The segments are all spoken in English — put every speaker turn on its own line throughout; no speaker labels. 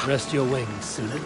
Rest your wings, Sunan.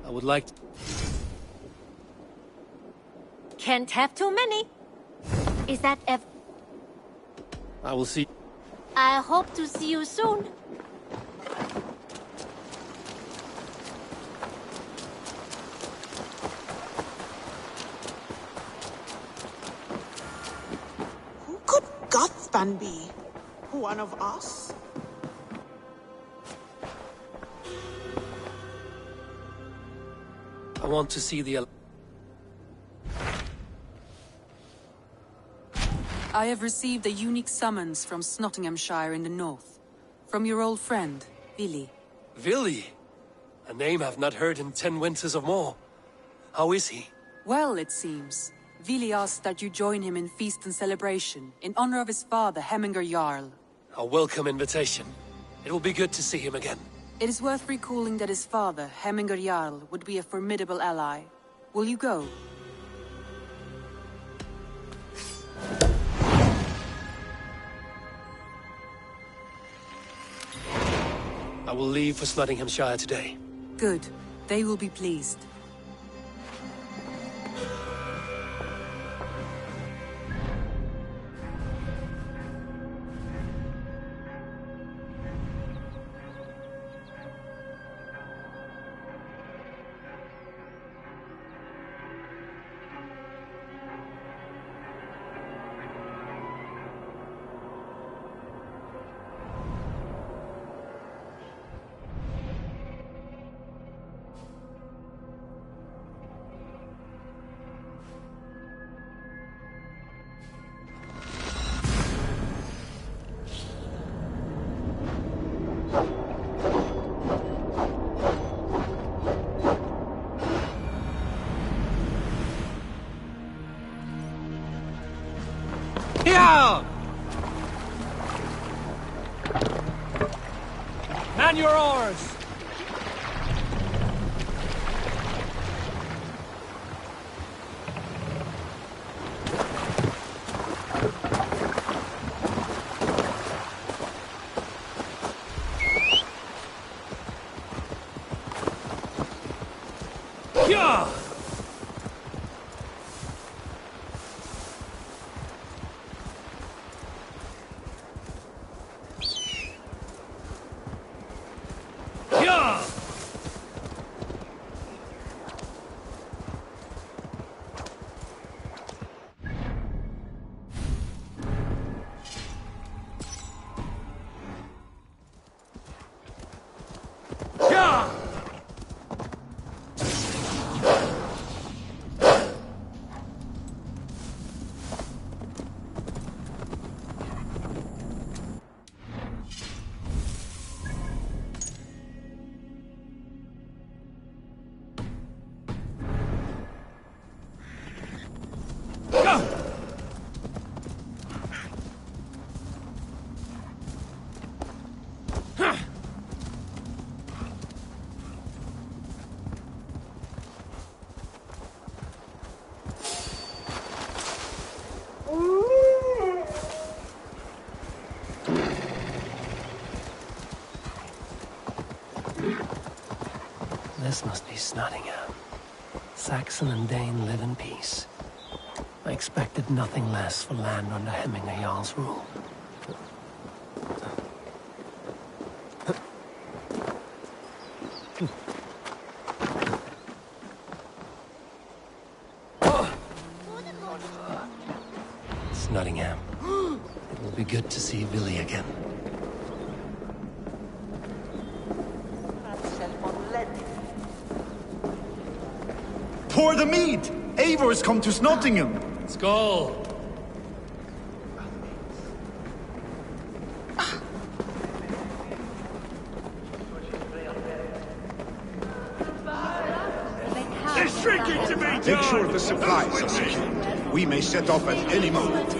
I would like to...
Can't have too many. Is that
I will see...
I hope to see you soon.
Who could Gutspan be? One of us?
I want to see the...
I have received a unique summons from Nottinghamshire in the north. From your old friend, Vili.
Vili? A name I've not heard in 10 winters or more. How is he?
Well, it seems. Vili asked that you join him in feast and celebration, in honor of his father, Hemminger Jarl.
A welcome invitation. It will be good to see him again.
It is worth recalling that his father, Hemminger Jarl, would be a formidable ally. Will you go?
I will leave for Nottinghamshire today.
Good. They will be pleased.
Here! Man your oars! Yeah! This must be Snottingham. Saxon and Dane live in peace. I expected nothing less for land under Hemminger Jarl's rule. Snottingham. It will be good to see Billy again.
Pour the mead! Eivor's come to Snottingham!
Skål!
They're shrinking to me, John!
Make sure the supplies are secured. We may set off at any moment.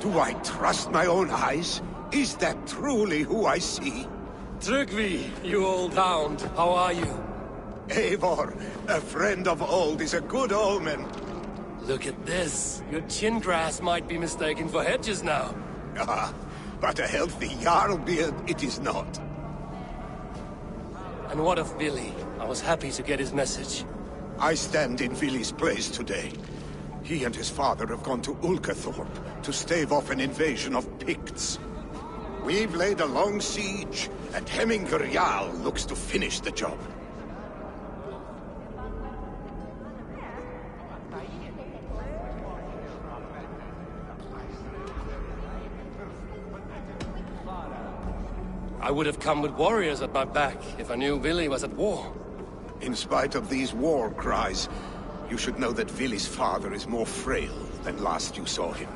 Do I trust my own eyes? Is that truly who I see?
Trygvi, you old hound, how are you?
Eivor, a friend of old, is a good omen.
Look at this. Your chin grass might be mistaken for hedges now.
Ah, but a healthy Jarl beard it is not.
And what of Billy? I was happy to get his message.
I stand in Vili's place today. He and his father have gone to Ulkathorpe to stave off an invasion of Picts. We've laid a long siege, and Hemminger Jarl looks to finish the job.
I would have come with warriors at my back if I knew Billy was at war.
In spite of these war cries, you should know that Vili's father is more frail than last you saw him.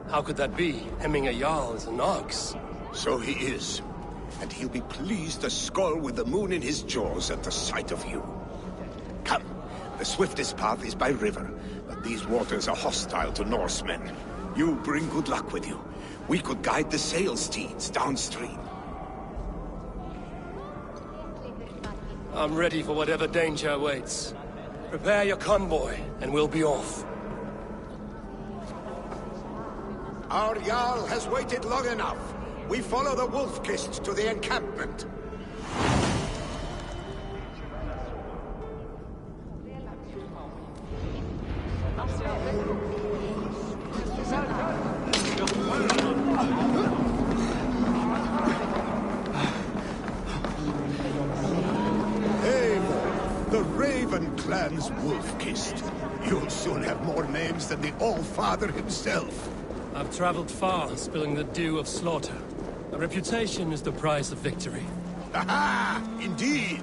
How could that be? Hemminger Jarl is an ox.
So he is. And he'll be pleased as Skull with the moon in his jaws at the sight of you. Come, the swiftest path is by river, but these waters are hostile to Norsemen. You bring good luck with you. We could guide the sail steeds downstream.
I'm ready for whatever danger awaits. Prepare your convoy, and we'll be off.
Our Jarl has waited long enough. We follow the Wolf-Kist to the encampment. The Raven clan's Wolf-Kist. You'll soon have more names than the All-Father himself.
I've traveled far, spilling the dew of slaughter. A reputation is the price of victory.
Aha! Indeed!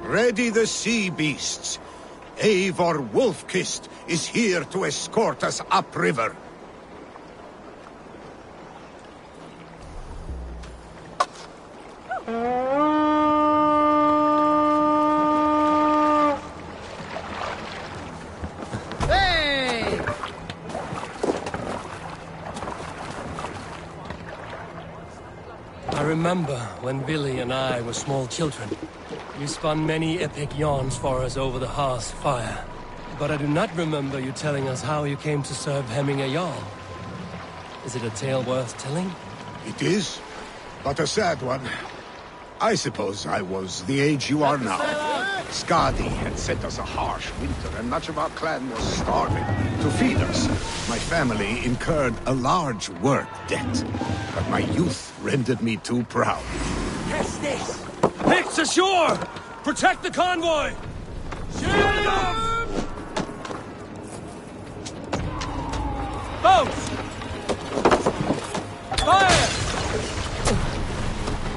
Ready the sea beasts. Eivor Wolf-Kist is here to escort us upriver.
Hey!
I remember when Billy and I were small children. You spun many epic yarns for us over the hearth's fire. But I do not remember you telling us how you came to serve Hemminger Jarl. Is it a tale worth telling?
It is, but a sad one. I suppose I was the age you are now. Skadi had sent us a harsh winter, and much of our clan was starving. To feed us, my family incurred a large work debt. But my youth rendered me too proud.
Catch this! Picts ashore! Protect the convoy! Shield them! Boats! Fire!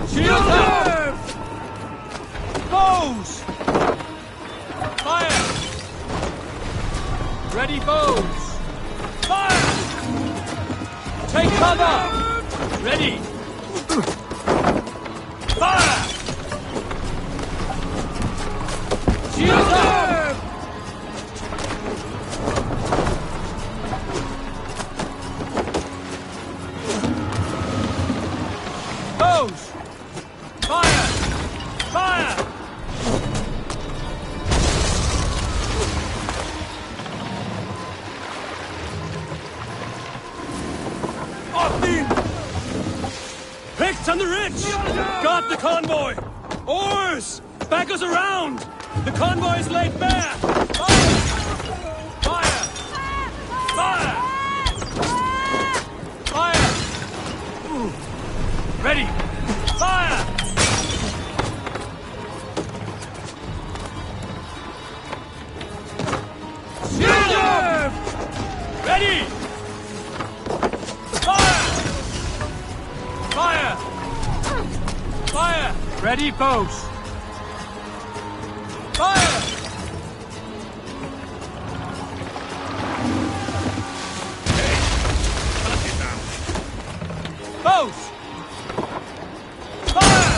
Shield them! Bows! Fire! Ready bows! Fire! Take cover! Ready! Fire! Shield up! Bows! Fire! Fire! Picked on the rich! Got the convoy! Oars! Back us around! The convoy is laid bare! Fire! Fire! Fire! Fire! Ooh. Ready! Fire! Shield up! Ready! Fire! Fire! Ready, foes! Fire! Foes! Fire!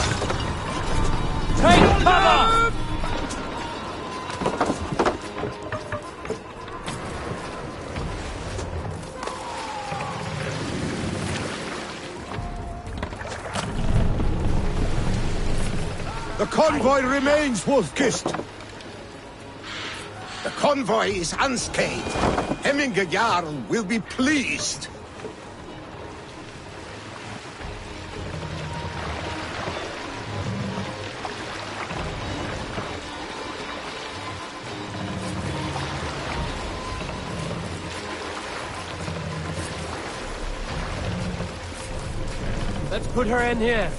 Take cover!
The convoy remains wolf-kissed. The convoy is unscathed. Hemminger Jarl will be pleased.
Let's put her in here.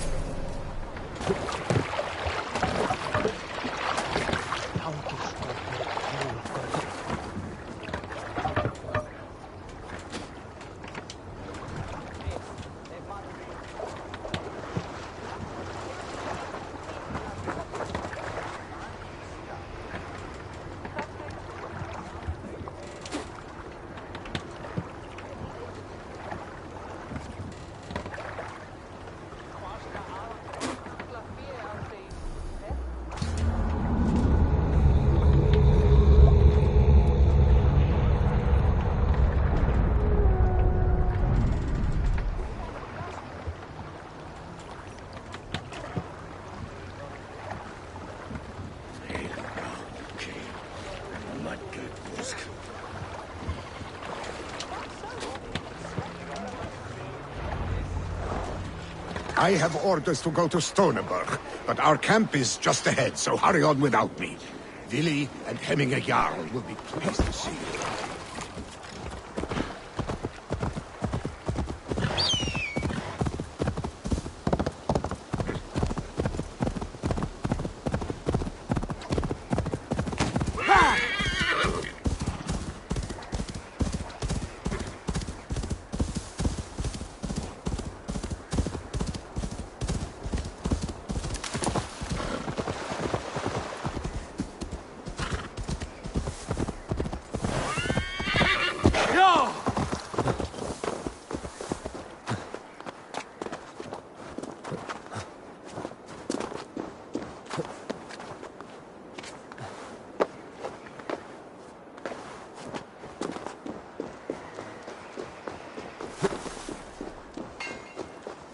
I have orders to go to Stoneberg, but our camp is just ahead, so hurry on without me. Willi and Hemminger Jarl will be pleased to see you.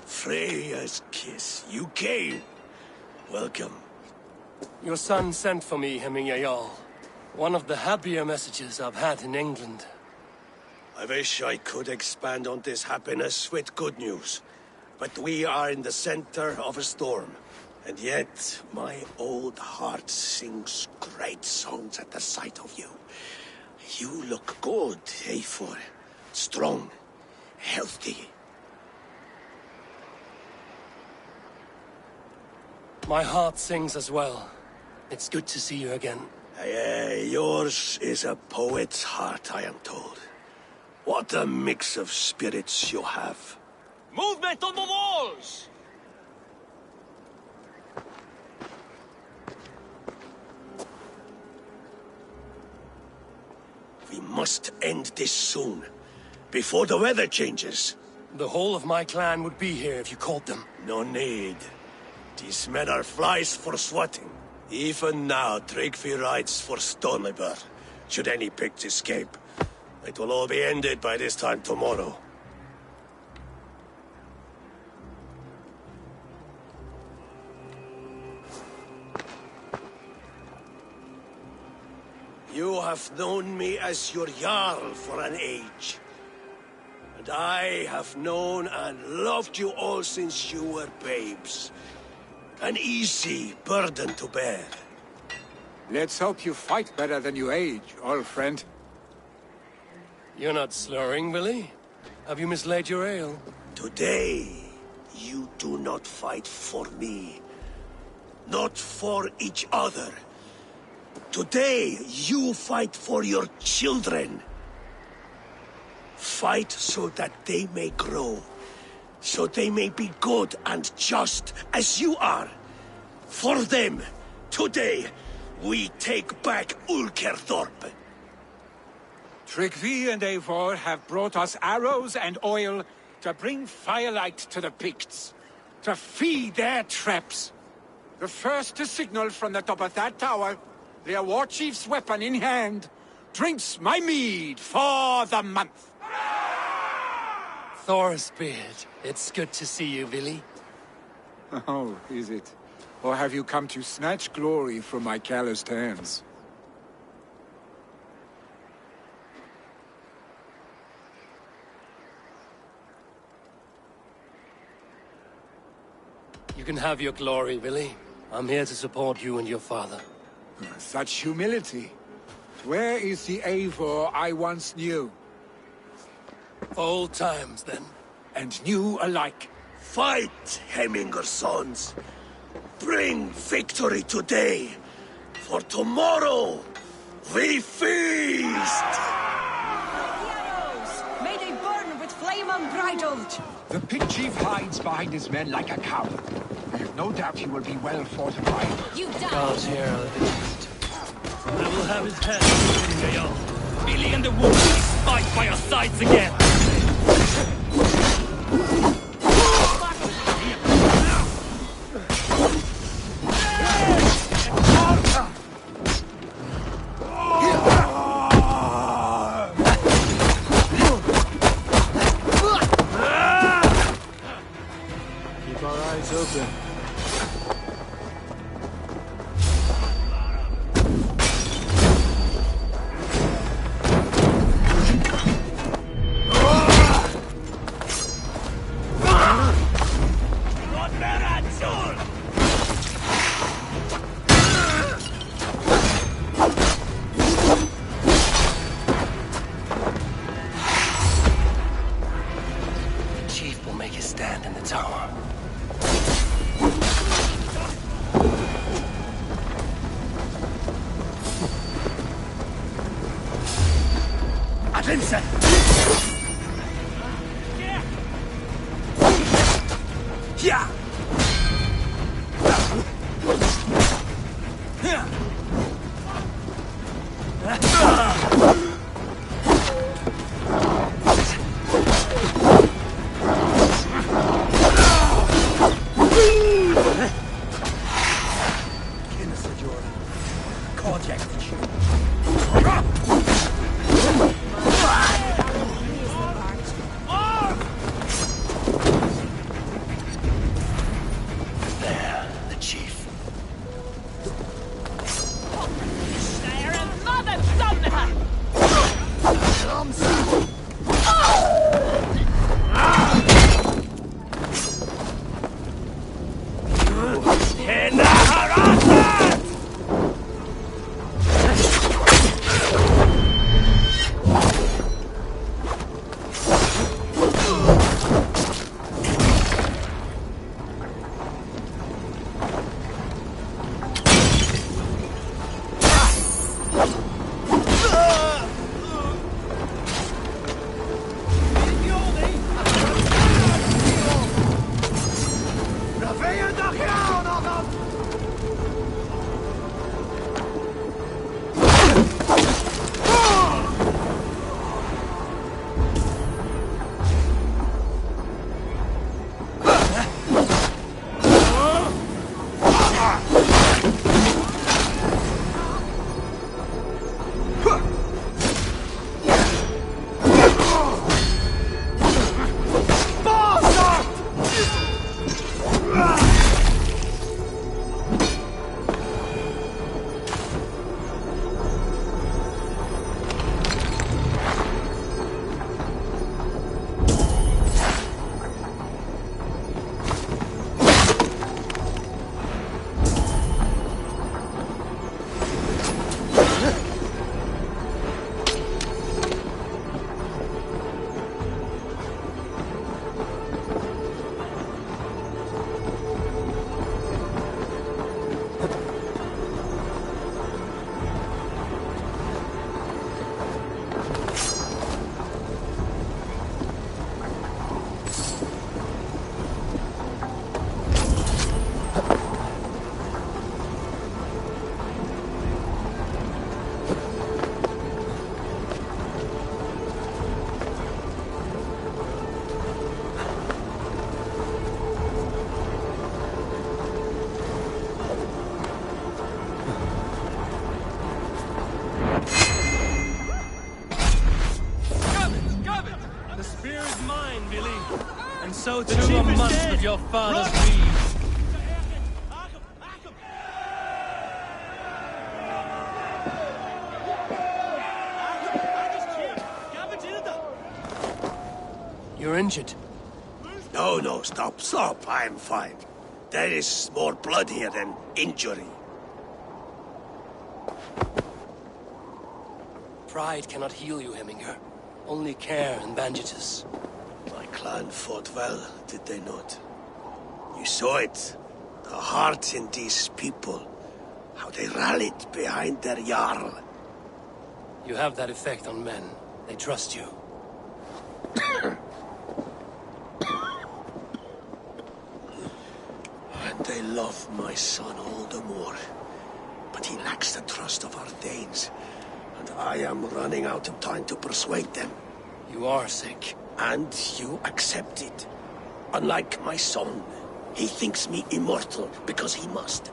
Freya's kiss. You came. Welcome.
Your son sent for me, Hemminger Jarl. One of the happier messages I've had in England.
I wish I could expand on this happiness with good news. But we are in the center of a storm. And yet, my old heart sings great songs at the sight of you. You look good, Eivor. Strong, healthy.
My heart sings as well. It's good to see you again.
Yours is a poet's heart, I am told. What a mix of spirits you have.
Movement on the walls!
We must end this soon, before the weather changes.
The whole of my clan would be here if you called them.
No need. These men are flies for swatting. Even now, Tryggvi rides for Stonebur. Should any Picts escape, it will all be ended by this time tomorrow. You have known me as your Jarl for an age. And I have known and loved you all since you were babes. An easy burden to bear.
Let's hope you fight better than you age, old friend.
You're not slurring, Billy? Have you mislaid your ale?
Today, you do not fight for me. Not for each other. Today, you fight for your children. Fight so that they may grow. So they may be good and just as you are. For them, today, we take back Ulkerthorpe.
Tryggvi and Eivor have brought us arrows and oil to bring firelight to the Picts, to feed their traps. The first to signal from the top of that tower, their war chief's weapon in hand, drinks my mead for the month.
Thorsbeard, it's good to see you, Billy.
Oh, is it? Or have you come to snatch glory from my calloused hands?
You can have your glory, Billy. I'm here to support you and your father.
Such humility. Where is the Eivor I once knew?
Old times, then.
And new alike.
Fight, Hemminger sons. Bring victory today. For tomorrow, we feast!
May they burn with flame unbridled!
The pit chief hides behind his men like a coward. I have no doubt he will be well fortified.
You die!
Carl's here on the east. I will have his head, Gael.
Billy and the wolf will fight by your sides again!
Keep our eyes open. Chief will make his stand in the tower.
Attention! Yeah!
go through a month with your father's greed. You're injured.
No, stop. I'm fine. There is more blood here than injury.
Pride cannot heal you, Heminger. Only care and bandages.
My clan fought well, did they not? You saw it. The heart in these people. How they rallied behind their Jarl.
You have that effect on men. They trust you.
And they love my son all the more. But he lacks the trust of our Danes. And I am running out of time to persuade them.
You are sick.
And you accept it. Unlike my son, he thinks me immortal because he must.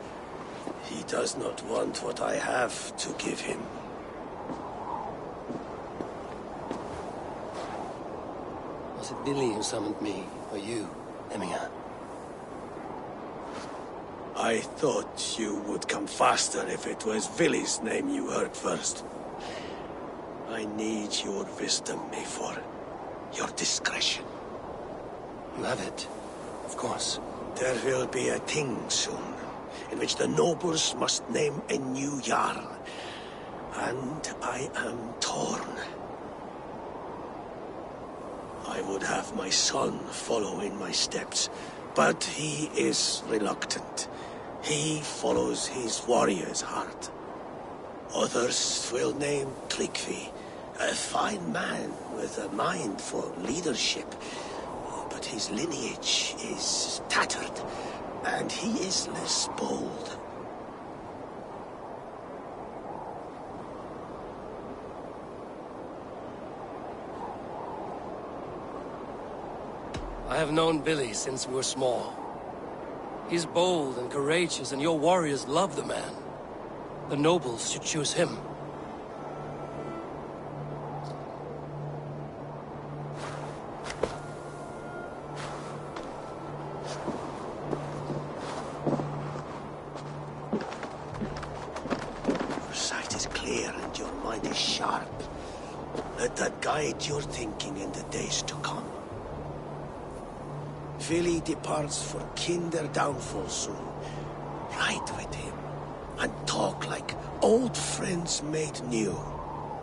He does not want what I have to give him.
Was it Billy who summoned me, or you, Heminger?
I thought you would come faster if it was Villy's name you heard first. I need your wisdom, Eivor. Your discretion.
You have it, of course.
There will be a thing soon, in which the nobles must name a new Jarl. And I am torn. I would have my son follow in my steps, but he is reluctant. He follows his warrior's heart. Others will name Tryggvi, a fine man with a mind for leadership. But his lineage is tattered, and he is less bold.
I have known Billy since we were small. He's bold and courageous, and your warriors love the man. The nobles should choose him.
Your sight is clear and your mind is sharp. Let that guide your thinking in the days to come. Vili departs for Kinder downfall soon. Ride with him, and talk like old friends made new.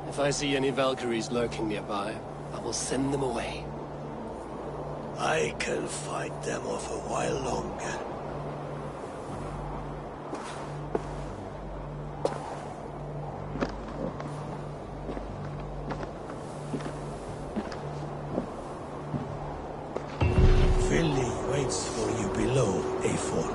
If I see any Valkyries lurking nearby, I will send them away.
I can fight them off a while longer. Vili waits for you below, Eivor.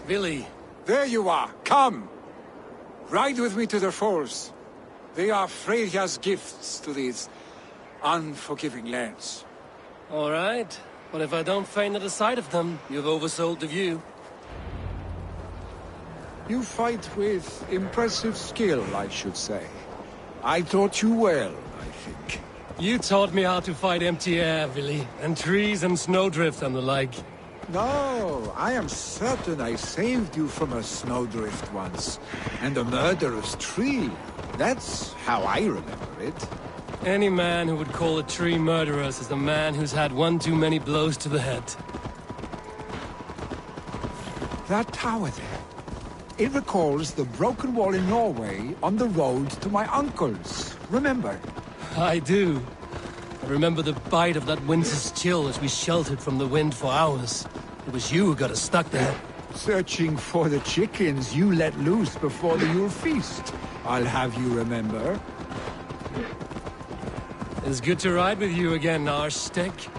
Billy.
There you are. Come. Ride with me to the falls. They are Freya's gifts to these unforgiving lands.
All right. But if I don't faint at the sight of them, you've oversold the view.
You fight with impressive skill, I should say. I taught you well, I think.
You taught me how to fight empty air, Billy, and trees and snowdrift and the like.
No, I am certain I saved you from a snowdrift once, and a murderous tree. That's how I remember it.
Any man who would call a tree murderous is a man who's had one too many blows to the head.
That tower there, it recalls the broken wall in Norway on the road to my uncle's. Remember?
I do. I remember the bite of that winter's chill as we sheltered from the wind for hours. It was you who got us stuck there.
Searching for the chickens you let loose before the Yule feast. I'll have you remember.
It's good to ride with you again, Arstick.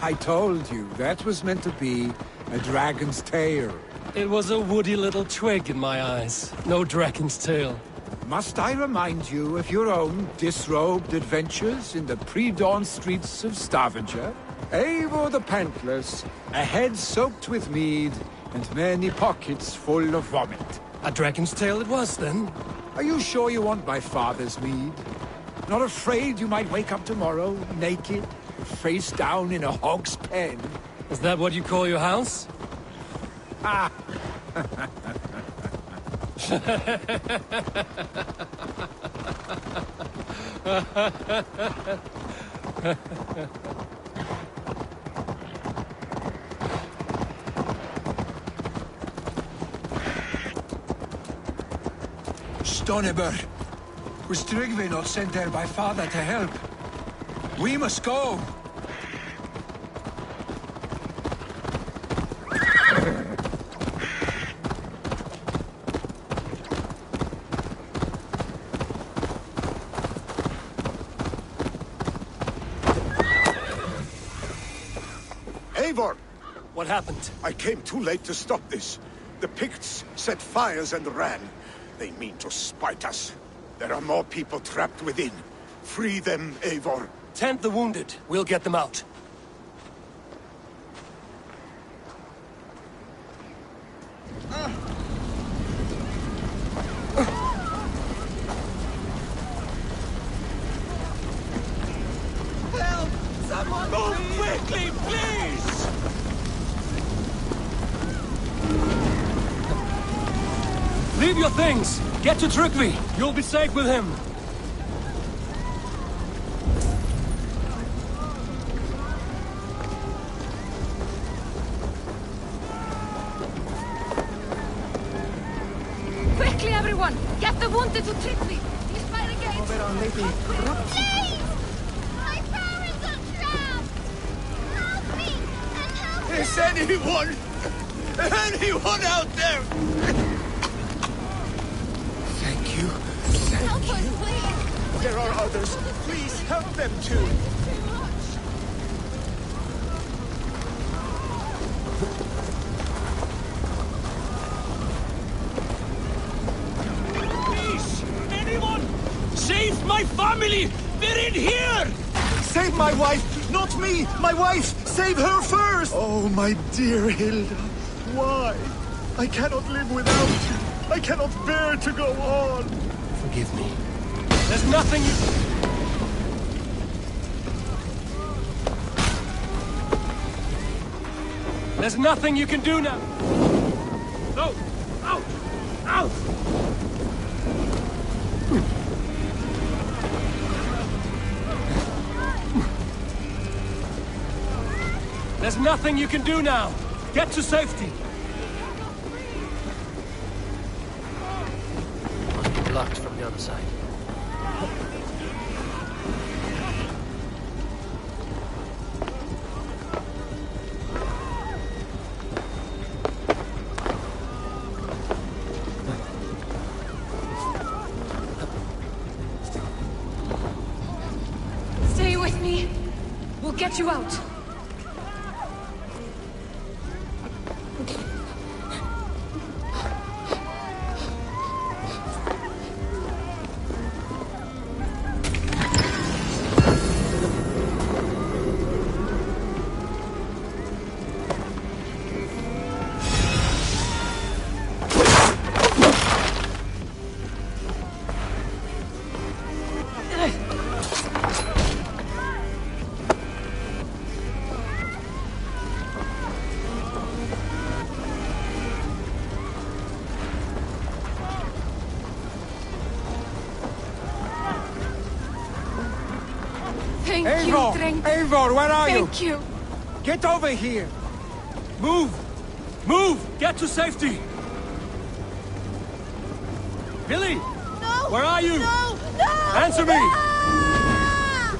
I told you, that was meant to be a dragon's tail.
It was a woody little twig in my eyes. No dragon's tail.
Must I remind you of your own disrobed adventures in the pre-dawn streets of Stavanger? Eivor the Pantless, a head soaked with mead, and many pockets full of vomit.
A dragon's tail it was, then?
Are you sure you want my father's mead? Not afraid you might wake up tomorrow, naked, face down in a hog's pen?
Is that what you call your house?
Ah! Stonebird, was Tryggvi not sent there by father to help? We must go!
Eivor!
What happened?
I came too late to stop this. The Picts set fires and ran. They mean to spite us. There are more people trapped within. Free them, Eivor.
Tend the wounded. We'll get them out.
Help! Someone move quickly, please!
Leave your things! Get to Tryggvi! You'll be safe with him!
Quickly, everyone! Get the wounded to Tryggvi! He's by the gate! Please! My parents are trapped! Help me! And help me!
Is anyone out there?
Thank you.
Help us, please!
There are others. Please help them too.
Please! Anyone! Save my family! They're in here!
Save my wife, not me! My wife! Save her first! Oh, my dear Hilda. Why? I cannot live without you. I cannot bear to go on.
Forgive me. There's nothing you... There's nothing you can do now! No! Out! Out! There's nothing you can do now! Get to safety! Must be blocked from the other side.
Stay with me! We'll get you out! Thank you,
Eivor!
Dreng.
Eivor, where are you?
Thank you.
Get over here!
Move! Move! Get to safety! Billy!
No!
Where are you?
No! No!
Answer me!
Ah!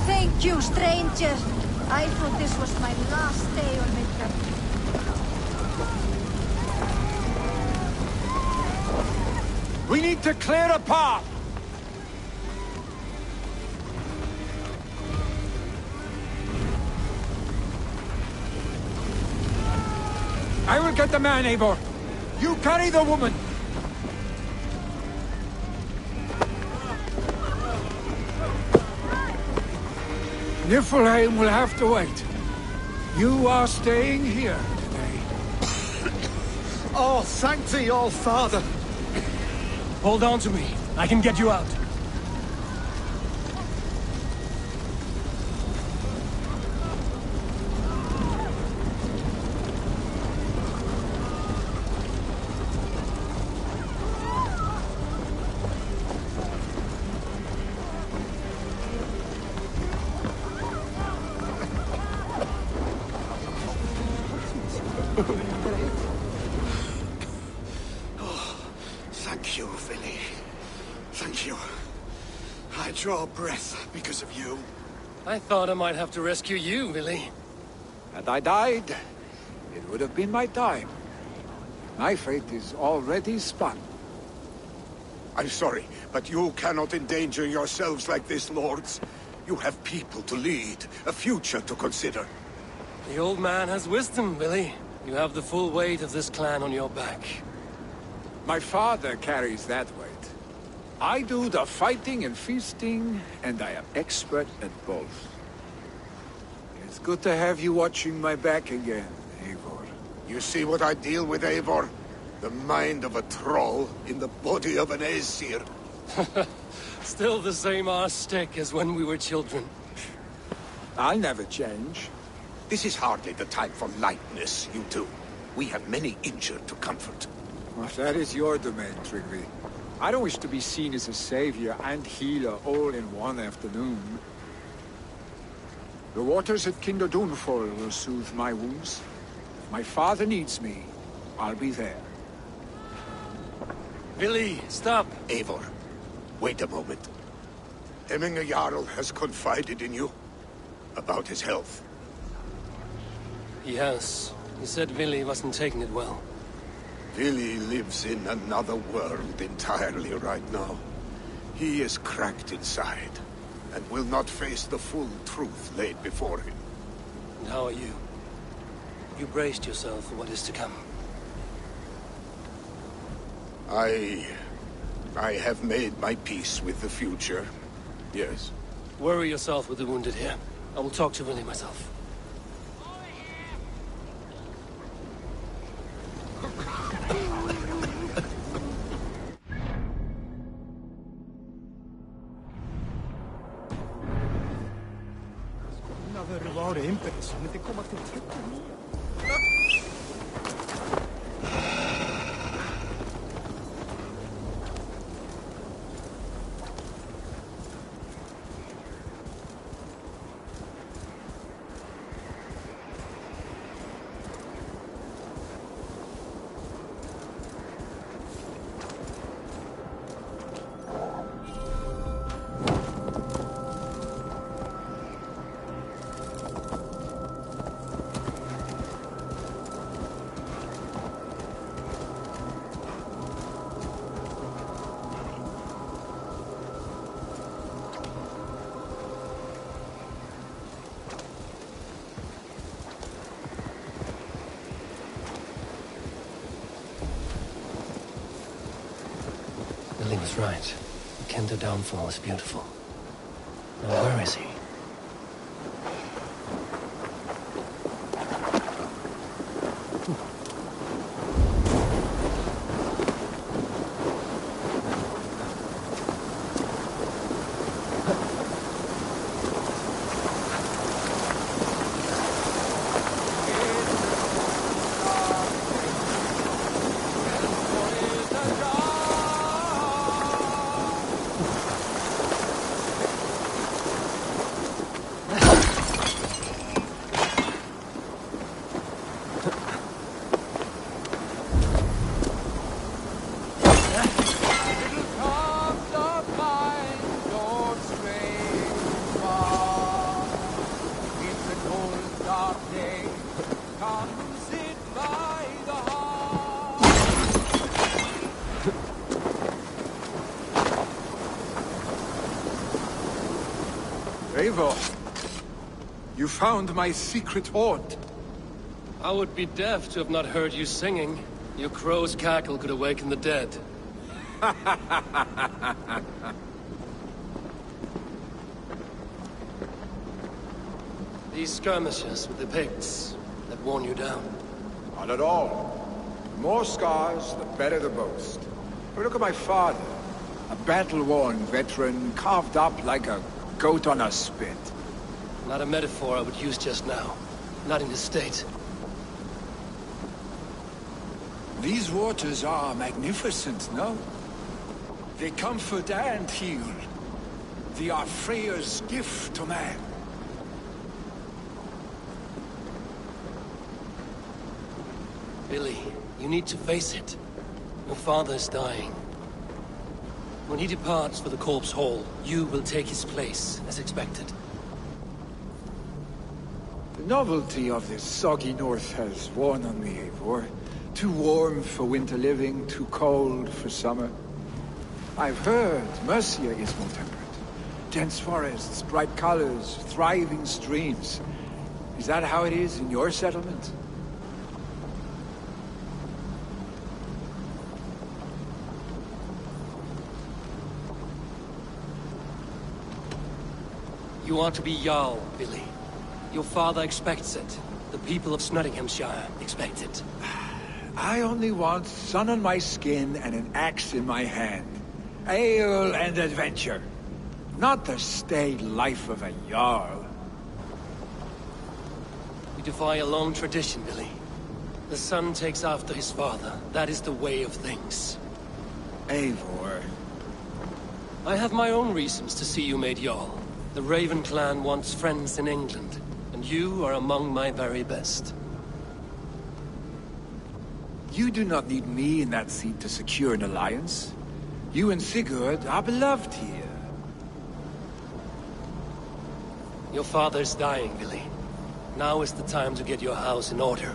Thank you, stranger. I thought this was my last day on Midgard.
We need to clear a path! I will get the man, Eivor. You carry the woman. Niflheim will have to wait. You are staying here today.
Oh, thank thee, all father.
Hold on to me. I can get you out.
Thank you, Vinny. Thank you. I draw breath because of you.
I thought I might have to rescue you, Billy.
Had I died, it would have been my time. My fate is already spun.
I'm sorry, but you cannot endanger yourselves like this, lords. You have people to lead, a future to consider.
The old man has wisdom, Billy. You have the full weight of this clan on your back.
My father carries that weight. I do the fighting and feasting, and I am expert at both. It's good to have you watching my back again, Eivor.
You see what I deal with, Eivor? The mind of a troll in the body of an Aesir.
Still the same arse stick as when we were children.
I'll never change.
This is hardly the time for lightness, you two. We have many injured to comfort.
Well, that is your domain, Tryggvi. I don't wish to be seen as a savior and healer all in one afternoon. The waters at Kinderdunfol will soothe my wounds. If my father needs me, I'll be there.
Billy, stop!
Eivor, wait a moment. Hemminger Jarl has confided in you about his health.
He has. He said Billy wasn't taking it well.
Billy lives in another world entirely right now. He is cracked inside, and will not face the full truth laid before him.
And how are you? You braced yourself for what is to come.
I have made my peace with the future. Yes.
Worry yourself with the wounded here. I will talk to Billy myself. Billy was right. The Kinder downfall is beautiful. Now where is he?
Eivor, you found my secret haunt.
I would be deaf to have not heard you singing. Your crow's cackle could awaken the dead. These skirmishes with the Picts that worn you down.
Not at all. The more scars, the better the boast. But look at my father. A battle-worn veteran, carved up like a goat on a spit.
Not a metaphor I would use just now. Not in this state.
These waters are magnificent, no? They comfort and heal. They are Freya's gift to man.
Billy, you need to face it. Your father's dying. When he departs for the Corpse Hall, you will take his place, as expected.
The novelty of this soggy north has worn on me, Eivor. Too warm for winter living, too cold for summer. I've heard Mercia is more temperate. Dense forests, bright colors, thriving streams. Is that how it is in your settlement?
You are to be Jarl, Billy. Your father expects it. The people of Nottinghamshire expect it.
I only want sun on my skin and an axe in my hand. Ale and adventure. Not the staid life of a Jarl.
We defy a long tradition, Billy. The son takes after his father. That is the way of things.
Eivor.
I have my own reasons to see you made Jarl. The Raven clan wants friends in England, and you are among my very best.
You do not need me in that seat to secure an alliance. You and Sigurd are beloved here.
Your father's dying, Billy. Now is the time to get your house in order.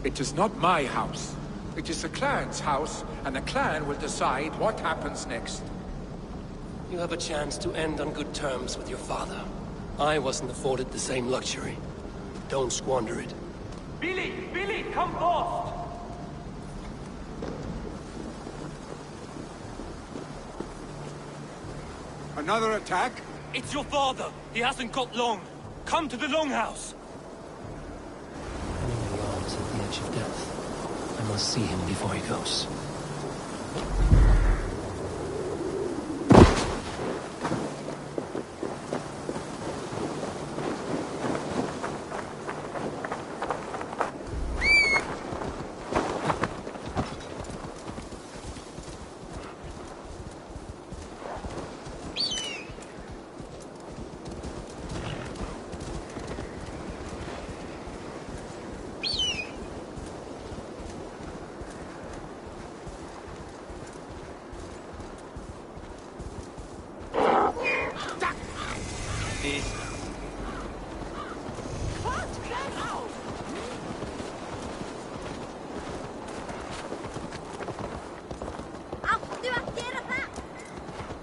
It is not my house. It is the clan's house, and the clan will decide what happens next.
You have a chance to end on good terms with your father. I wasn't afforded the same luxury. Don't squander it.
Billy! Billy, come fast!
Another attack?
It's your father! He hasn't got long! Come to the Longhouse!
Jarl is at the edge of death. I must see him before he goes.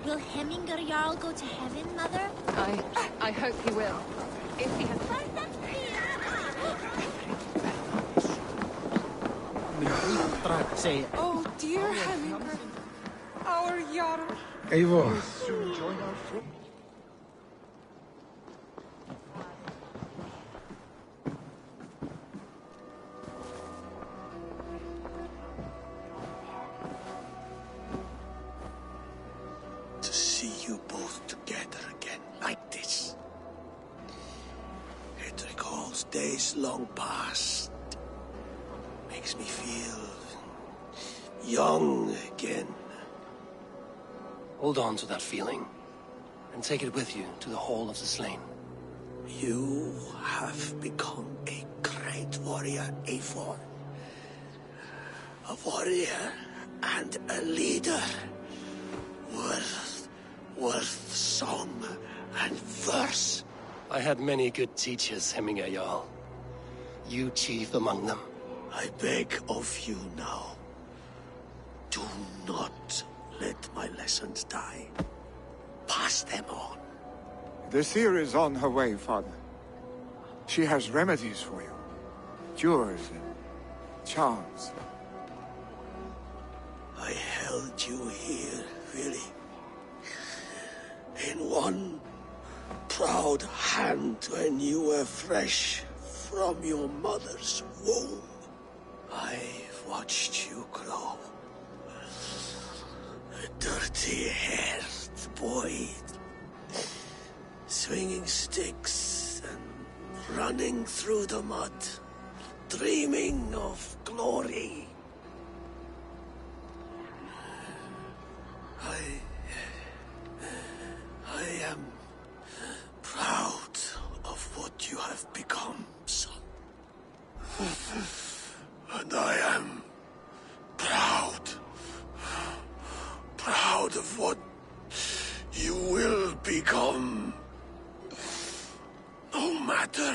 Will Hemminger Jarl go to heaven, Mother?
I hope he will. If he has...
Oh, dear Hemminger. Our Jarl.
Eivor.
To see you both together again like this. It recalls days long past. Makes me feel young again.
Hold on to that feeling, and take it with you to the Hall of the Slain.
You have become a great warrior, Eivor. A warrior and a leader. Worth song and verse.
I had many good teachers, Hemminger Jarl. You chief among them.
I beg of you now. Do not let my lessons die. Pass them on.
The seer is on her way, Father. She has remedies for you. Cures and charms.
I held you here, really. In one proud hand when you were fresh from your mother's womb. I've watched you grow. A dirty-haired boy, swinging sticks and running through the mud, dreaming of glory. I am proud of what you have become, son. And I am proud of what you will become. No matter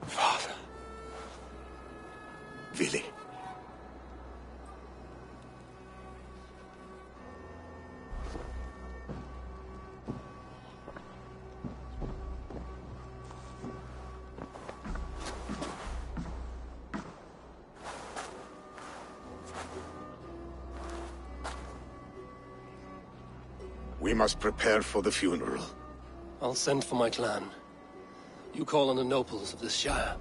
Father.
Vili.
We must prepare for the funeral.
I'll send for my clan. You call on the nobles of this shire.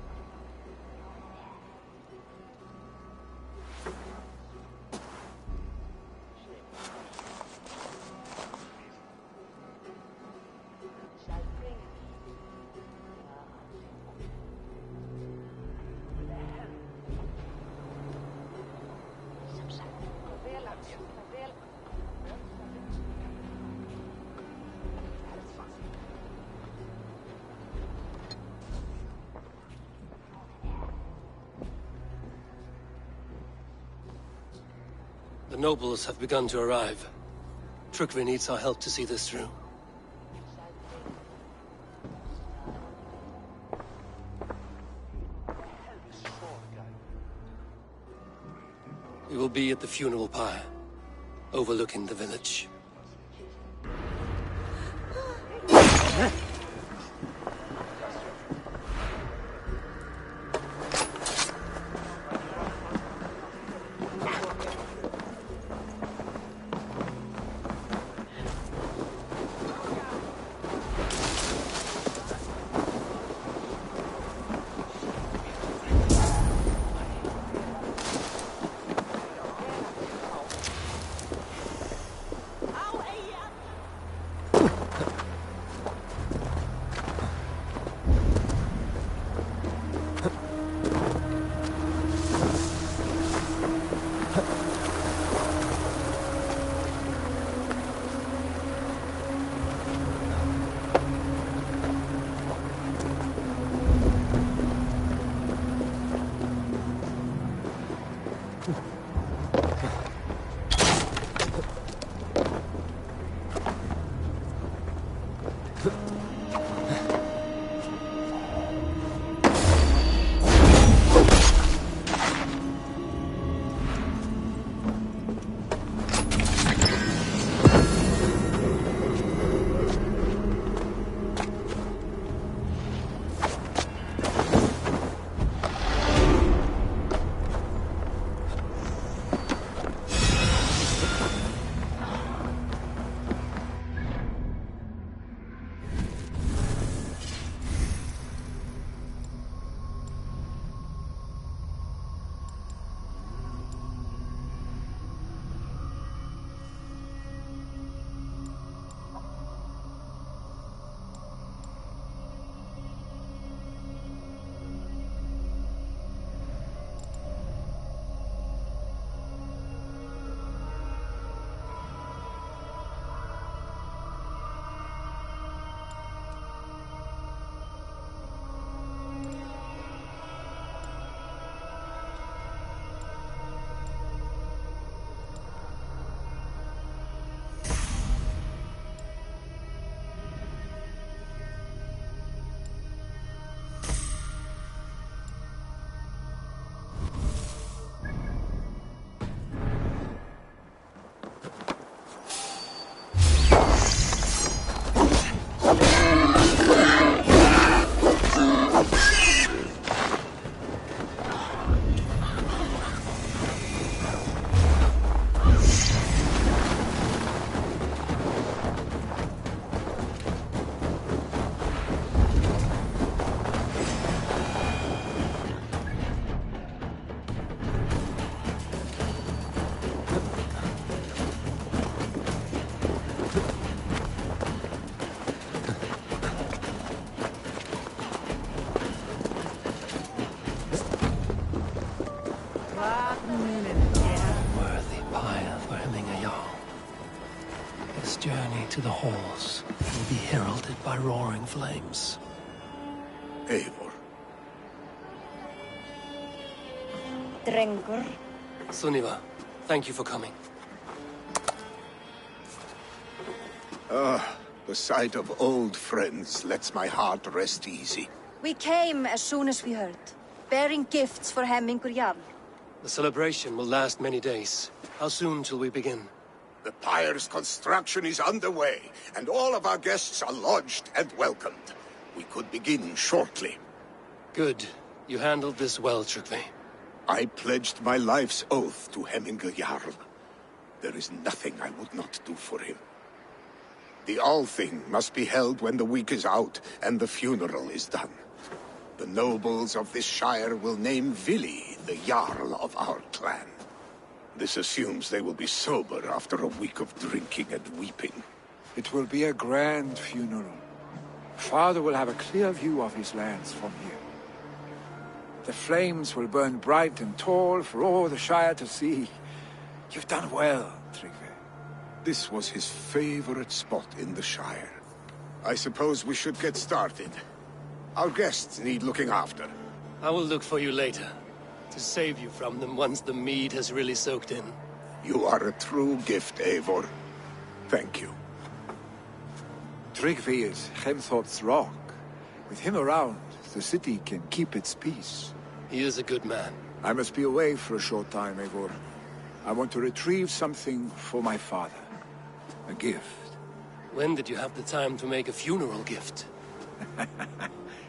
The nobles have begun to arrive. Trukvi needs our help to see this through. We will be at the funeral pyre, overlooking the village. to the halls will be heralded by roaring flames.
Eivor.
Drengur.
Sunniva, thank you for coming.
The sight of old friends lets my heart rest easy.
We came as soon as we heard, bearing gifts for Hemingur Jarl.
The celebration will last many days. How soon till we begin?
The pyre's construction is underway, and all of our guests are lodged and welcomed. We could begin shortly.
Good. You handled this well, Tryggvi.
I pledged my life's oath to Hemingur Jarl. There is nothing I would not do for him. The Althing must be held when the week is out and the funeral is done. The nobles of this shire will name Vili the Jarl of our clan. This assumes they will be sober after a week of drinking and weeping.
It will be a grand funeral. Father will have a clear view of his lands from here. The flames will burn bright and tall for all the Shire to see. You've done well, Tryggvi.
This was his favorite spot in the Shire. I suppose we should get started. Our guests need looking after.
I will look for you later, to save you from them once the mead has really soaked in.
You are a true gift, Eivor. Thank you.
Tryggvi is Hemthor's rock. With him around, the city can keep its peace.
He is a good man.
I must be away for a short time, Eivor. I want to retrieve something for my father. A gift.
When did you have the time to make a funeral gift?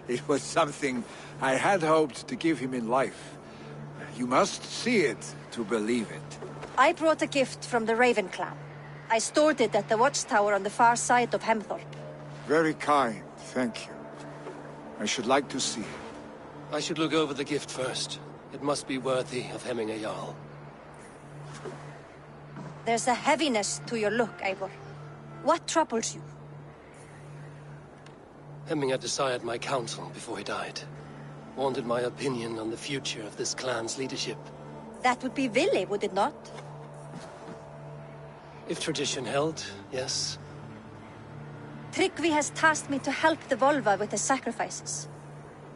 It was something I had hoped to give him in life. You must see it to believe it.
I brought a gift from the Raven clan. I stored it at the watchtower on the far side of Hemthorpe.
Very kind, thank you. I should like to see it.
I should look over the gift first. It must be worthy of Hemingur Jarl.
There's a heaviness to your look, Eivor. What troubles you?
Hemingur desired my counsel before he died. Wanted my opinion on the future of this clan's leadership.
That would be Vili, would it not?
If tradition held, yes.
Tryggvi has tasked me to help the Volva with the sacrifices.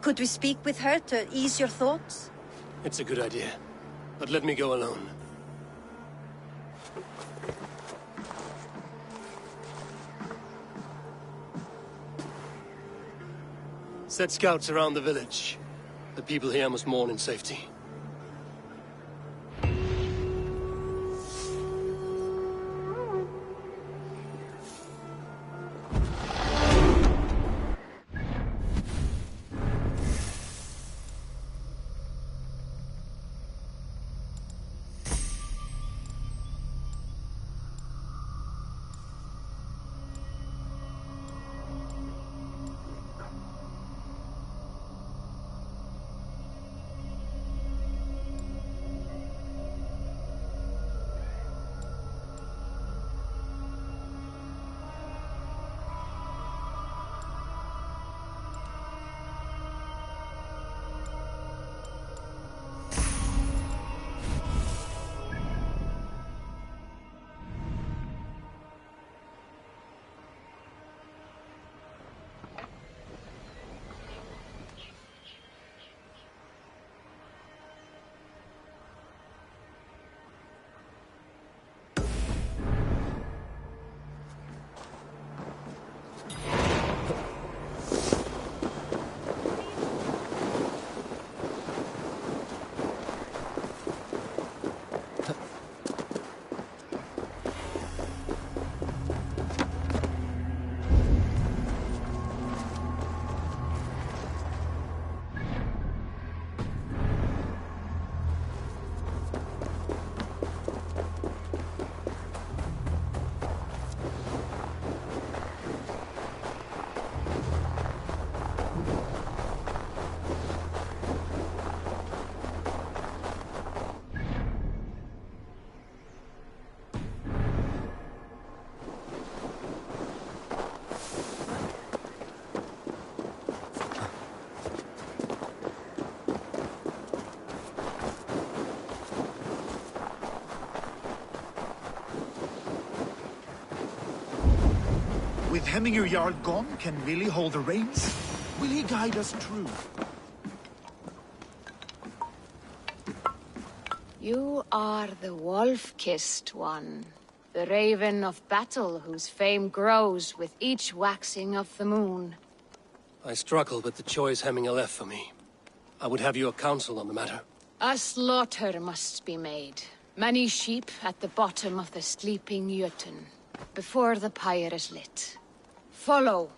Could we speak with her to ease your thoughts?
It's a good idea. But let me go alone. Set scouts around the village. The people here must mourn in safety.
Hemminger Jarl gone, can Willy hold the reins? Will he guide us true?
You are the wolf-kissed one. The raven of battle whose fame grows with each waxing of the moon.
I struggle with the choice Hemminger left for me. I would have your counsel on the matter.
A slaughter must be made. Many sheep at the bottom of the sleeping Jötun, before the pyre is lit. Follow.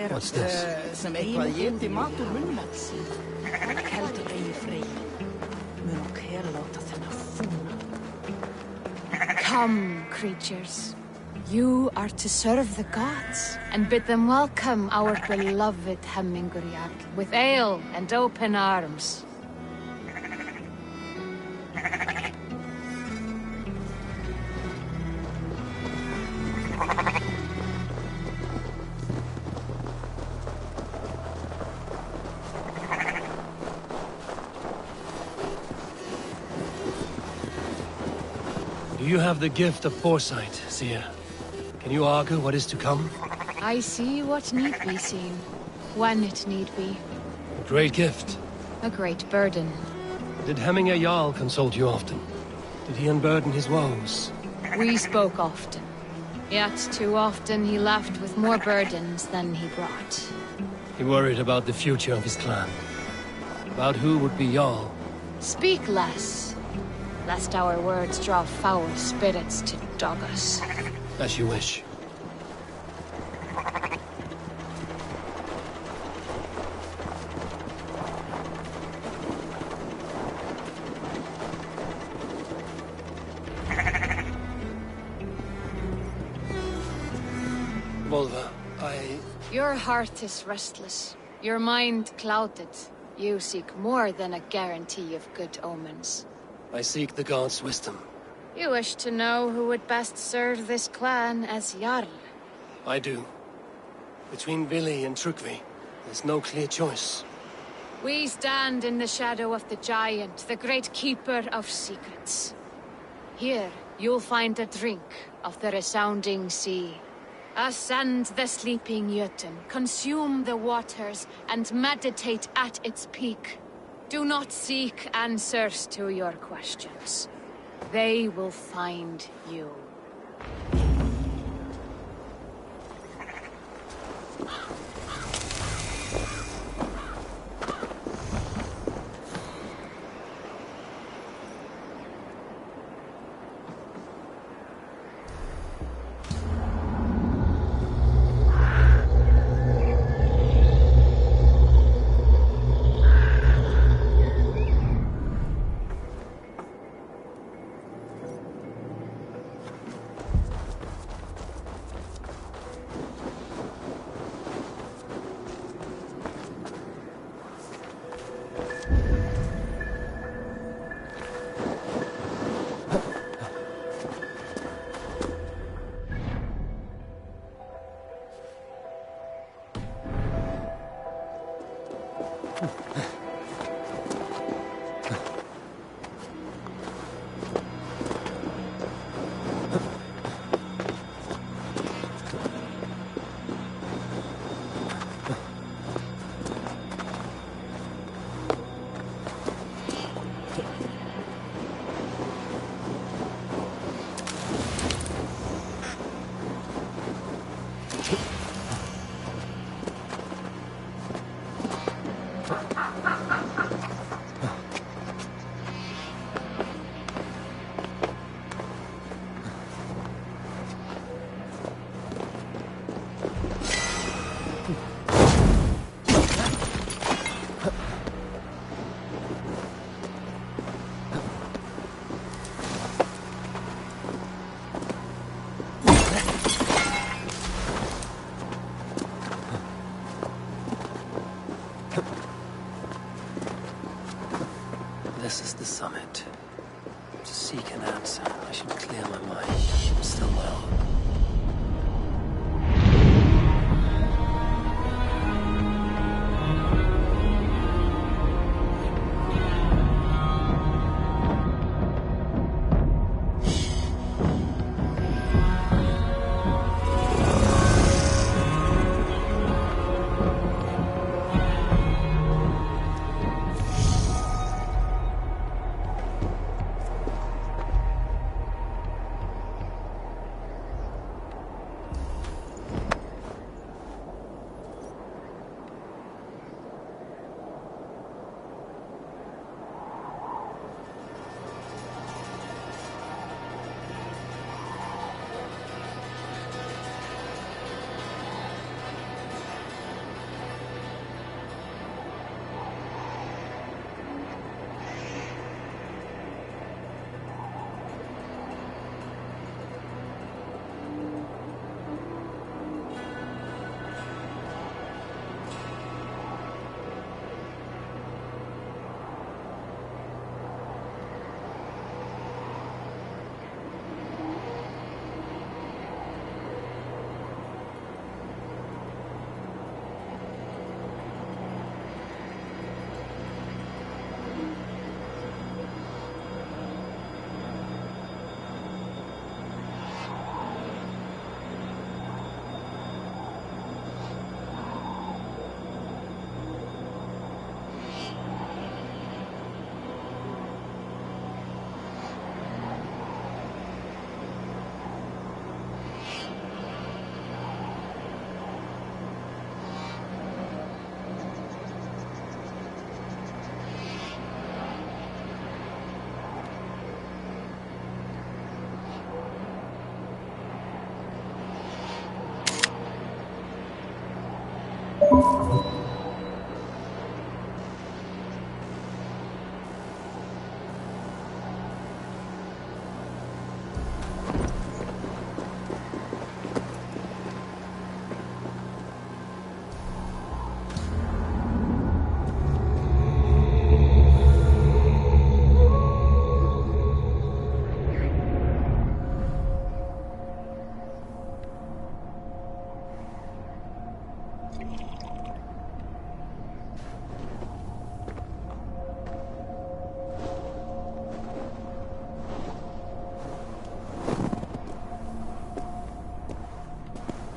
What's this?
Sem eitthvað éti mat úr munnum á.
Heldur eigi frey. Mun og hver láta þennan fúna.
Come, creatures. You are to serve the gods, and bid them welcome our beloved Hemminger Jarl with ale and open arms.
Do you have the gift of foresight, seer? Can you argue what is to come?
I see what need be seen, when it need be.
A great gift.
A great burden.
Did Hemminger Jarl consult you often? Did he unburden his woes?
We spoke often. Yet too often he left with more burdens than he brought.
He worried about the future of his clan. About who would be Jarl.
Speak less, lest our words draw foul spirits to dog us.
As you wish. Volva,
Your heart is restless. Your mind clouded. You seek more than a guarantee of good omens.
I seek the gods' wisdom.
You wish to know who would best serve this clan as Jarl.
I do. Between Vili and Trukvi, there's no clear choice.
We stand in the shadow of the giant, the great keeper of secrets. Here, you'll find a drink of the resounding sea. Ascend the sleeping Jötun, consume the waters, and meditate at its peak. Do not seek answers to your questions. They will find you.
This is the summit. To seek still well.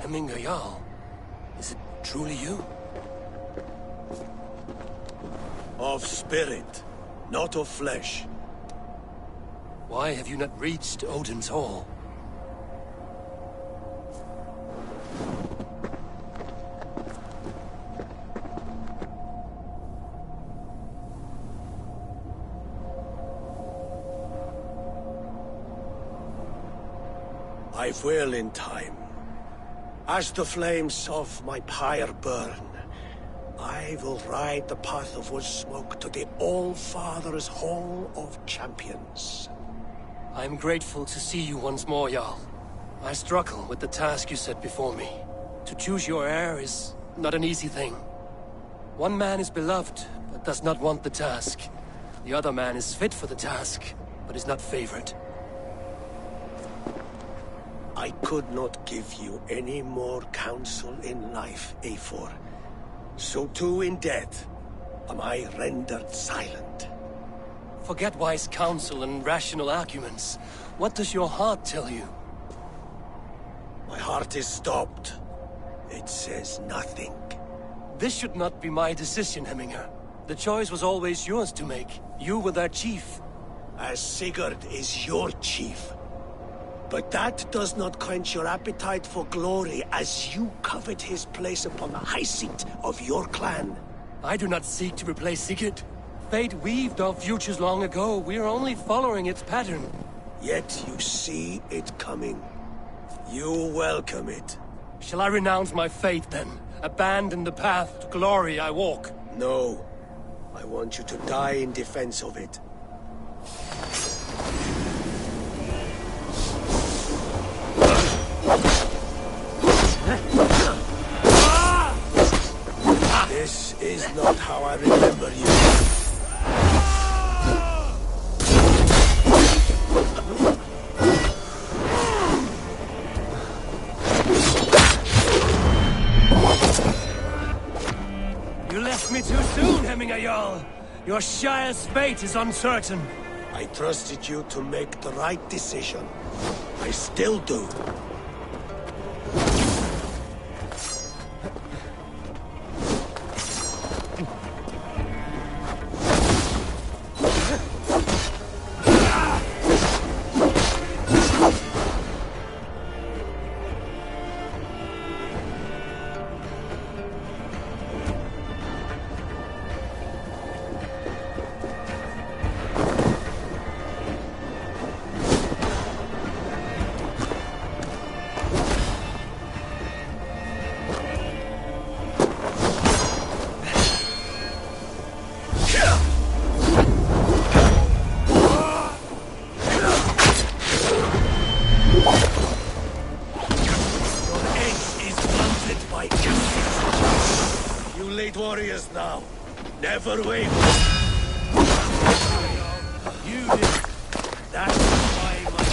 Hemminger Jarl, is it truly you?
Of spirit, not of flesh.
Why have you not reached Odin's Hall?
I will in time. As the flames of my pyre burn, I will ride the path of wood smoke to the All-Father's Hall of Champions.
I am grateful to see you once more, Jarl. I struggle with the task you set before me. To choose your heir is not an easy thing. One man is beloved, but does not want the task. The other man is fit for the task, but is not favored.
I could not give you any more counsel in life, Eivor. So too in death am I rendered silent.
Forget wise counsel and rational arguments. What does your heart tell you?
My heart is stopped. It says nothing.
This should not be my decision, Hemminger. The choice was always yours to make. You were their chief.
As Sigurd is your chief. But that does not quench your appetite for glory as you covet his place upon the high seat of your clan.
I do not seek to replace Sigurd. Fate weaved our futures long ago. We are only following its pattern.
Yet you see it coming. You welcome it.
Shall I renounce my faith, then? Abandon the path to glory I walk?
No. I want you to die in defense of it. This is not how I remember you.
Hemminger Jarl. Your Shire's fate is uncertain.
I trusted you to make the right decision. I still do. Warriors now. Never waver. You did. That's why my...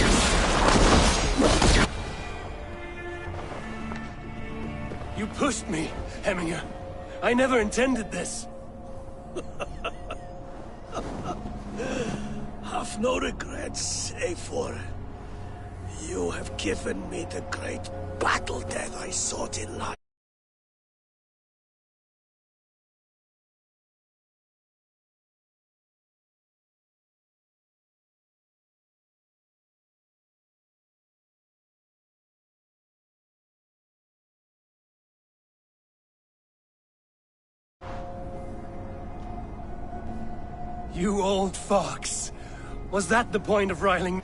You pushed me, Hemminger. I never intended this.
Have no regrets, save for... You have given me the great battle death I sought in life.
You old fox. Was that the point of riling?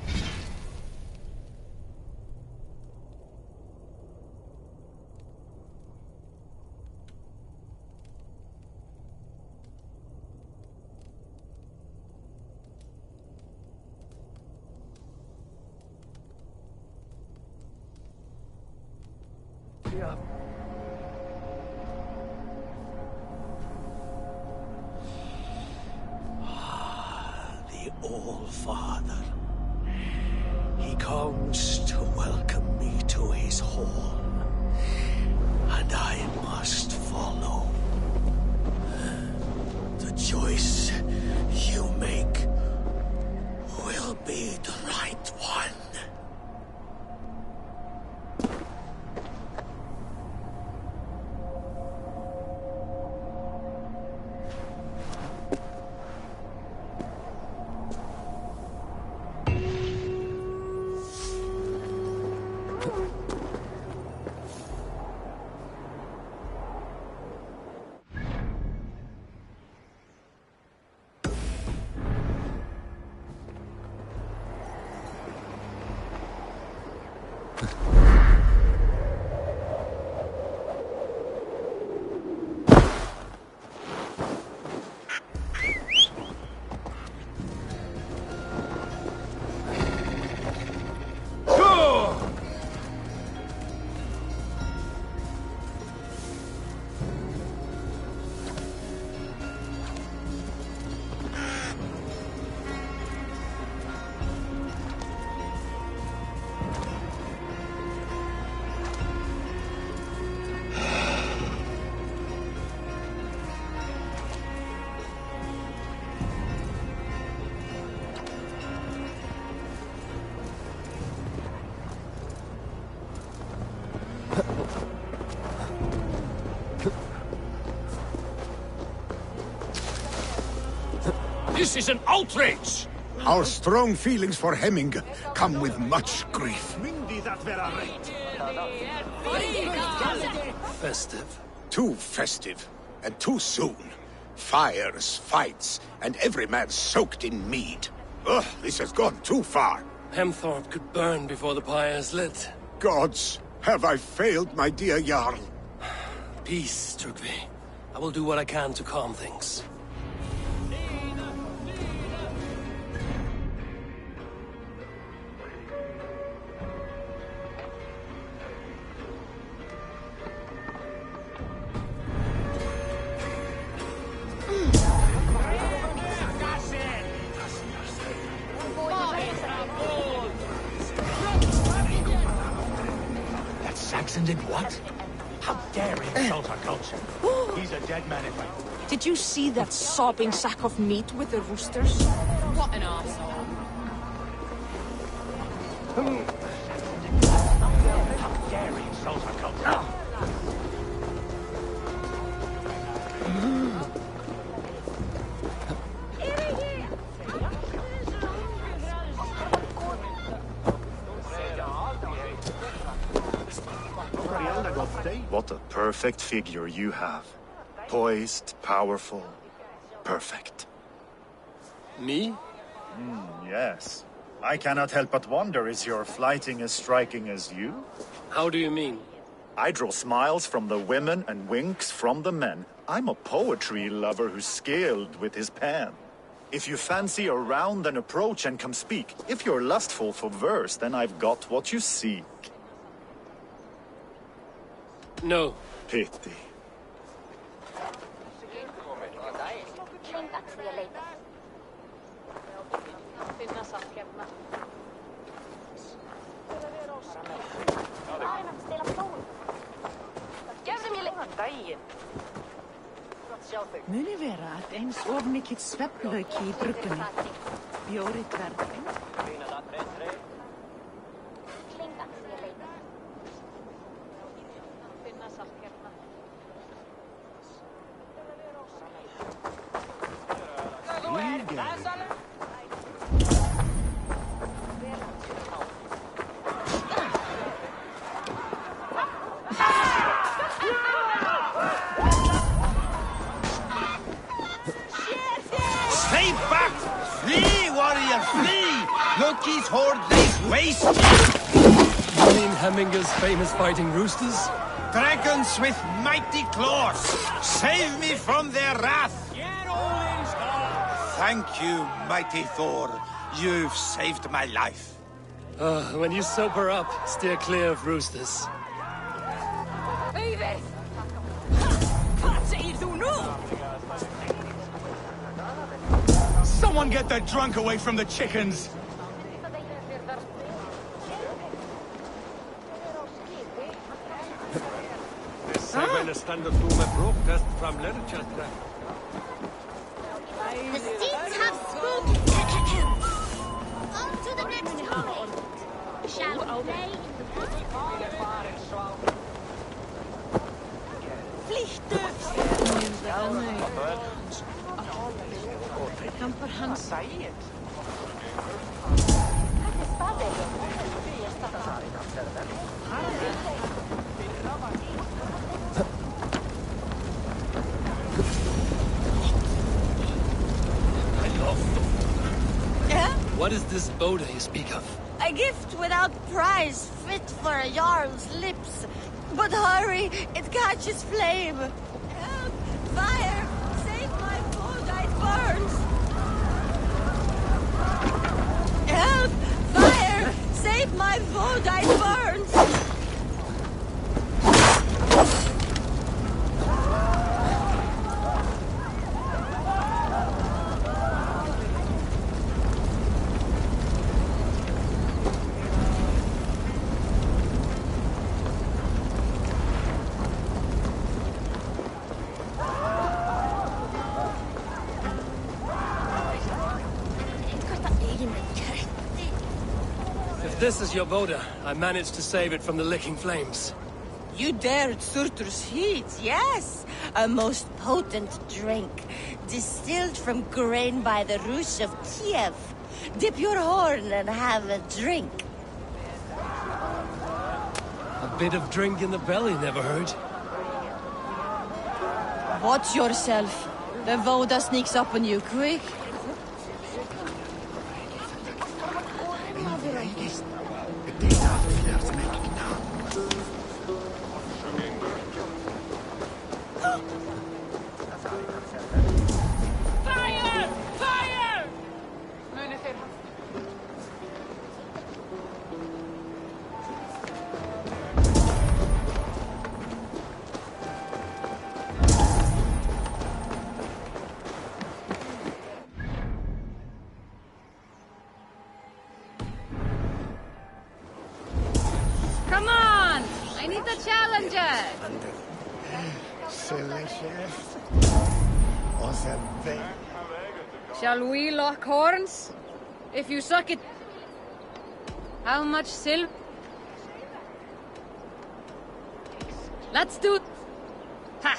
Yeah.
All-Father. He comes to welcome me to his hall, and I must follow. The choice you make will be the right one.
This is an outrage!
Our strong feelings for Hemming come with much grief.
Festive.
Too festive, and too soon. Fires, fights, and every man soaked in mead. Ugh, this has gone too far.
Hemthorpe could burn before the pyre's lit.
Gods, have I failed my dear Jarl?
Peace, Turkvi. I will do what I can to calm things.
That Saxon did what?
How dare he insult our culture? He's a dead man in my book.
Did you see that sopping sack of meat with the roosters?
What an arsehole.
How dare he insult our culture?
What a perfect figure you have. Poised, powerful, perfect.
Me?
Yes. I cannot help but wonder, is your flighting as striking as you?
How do you mean?
I draw smiles from the women and winks from the men. I'm a poetry lover who's skilled with his pen. If you fancy a round, then approach and come speak. If you're lustful for verse, then I've got what you seek.
No.
Pity.
Muni vera að eins of mikill svefnlauki í bruggunni. Bjóri dvergling.
Stay back! Flee, warrior, flee! Loki's horde lays waste!
You mean Hemminger's famous fighting roosters?
Dragons with mighty claws! Save me from their wrath! Thank you, mighty Thor. You've saved my life.
When you sober up, steer clear of roosters.
Someone get that drunk away from the chickens!
The steeds have spoken. On to the next point. Shall we play in the water?
What is this Oda you speak of?
A gift without price, fit for a Jarl's lips. But hurry, it catches flame. Help! Fire! Save my food, it burns! Help! Fire! Save my food, it burns!
This is your Voda. I managed to save it from the licking flames.
You dared Surtur's heat, yes. A most potent drink, distilled from grain by the Rus of Kiev. Dip your horn and have a drink.
A bit of drink in the belly never hurt.
Watch yourself. The Voda sneaks up on you quick.
I need the challenger. Shall we lock horns? If you suck it... How much silver? Let's do... Ha!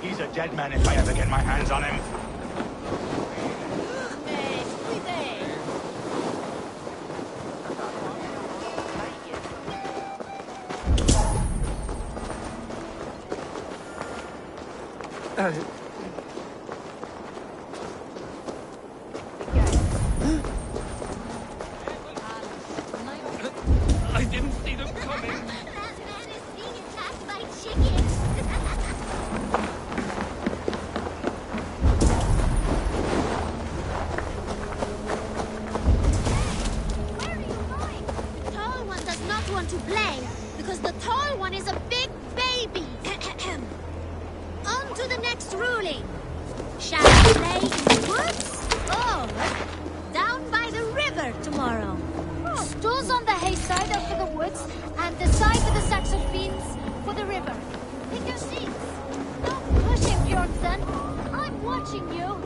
He's a dead man if I ever get my hands on him.
I didn't see them coming.
That man is being attacked by chickens. Where are you going? The tall one does not want to play because the tall one is a big baby. On to the next ruling. Shall we play in the woods or down by the river tomorrow? Stools on the hay side are for the woods, and the side with the sacks of beans for the river. Pick your seats. Stop pushing, Bjornsson. I'm watching you.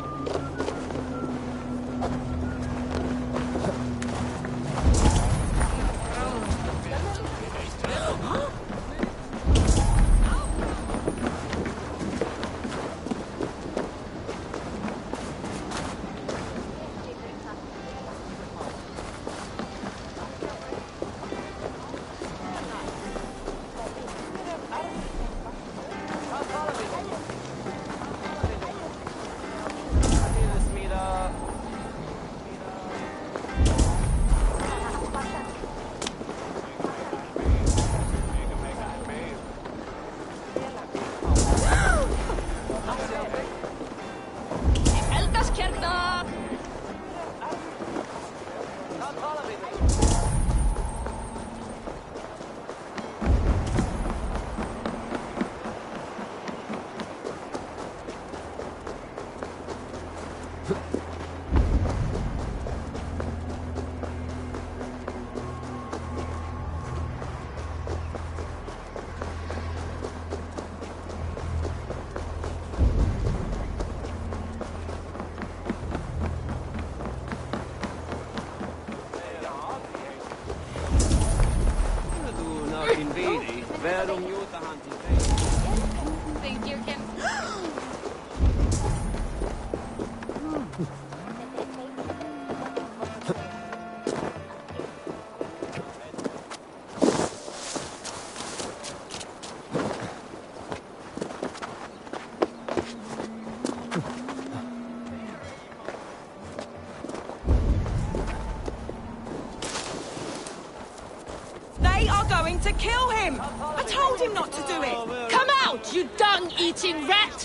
going to kill him! I told him not to do it!
Come out, you dung-eating rat!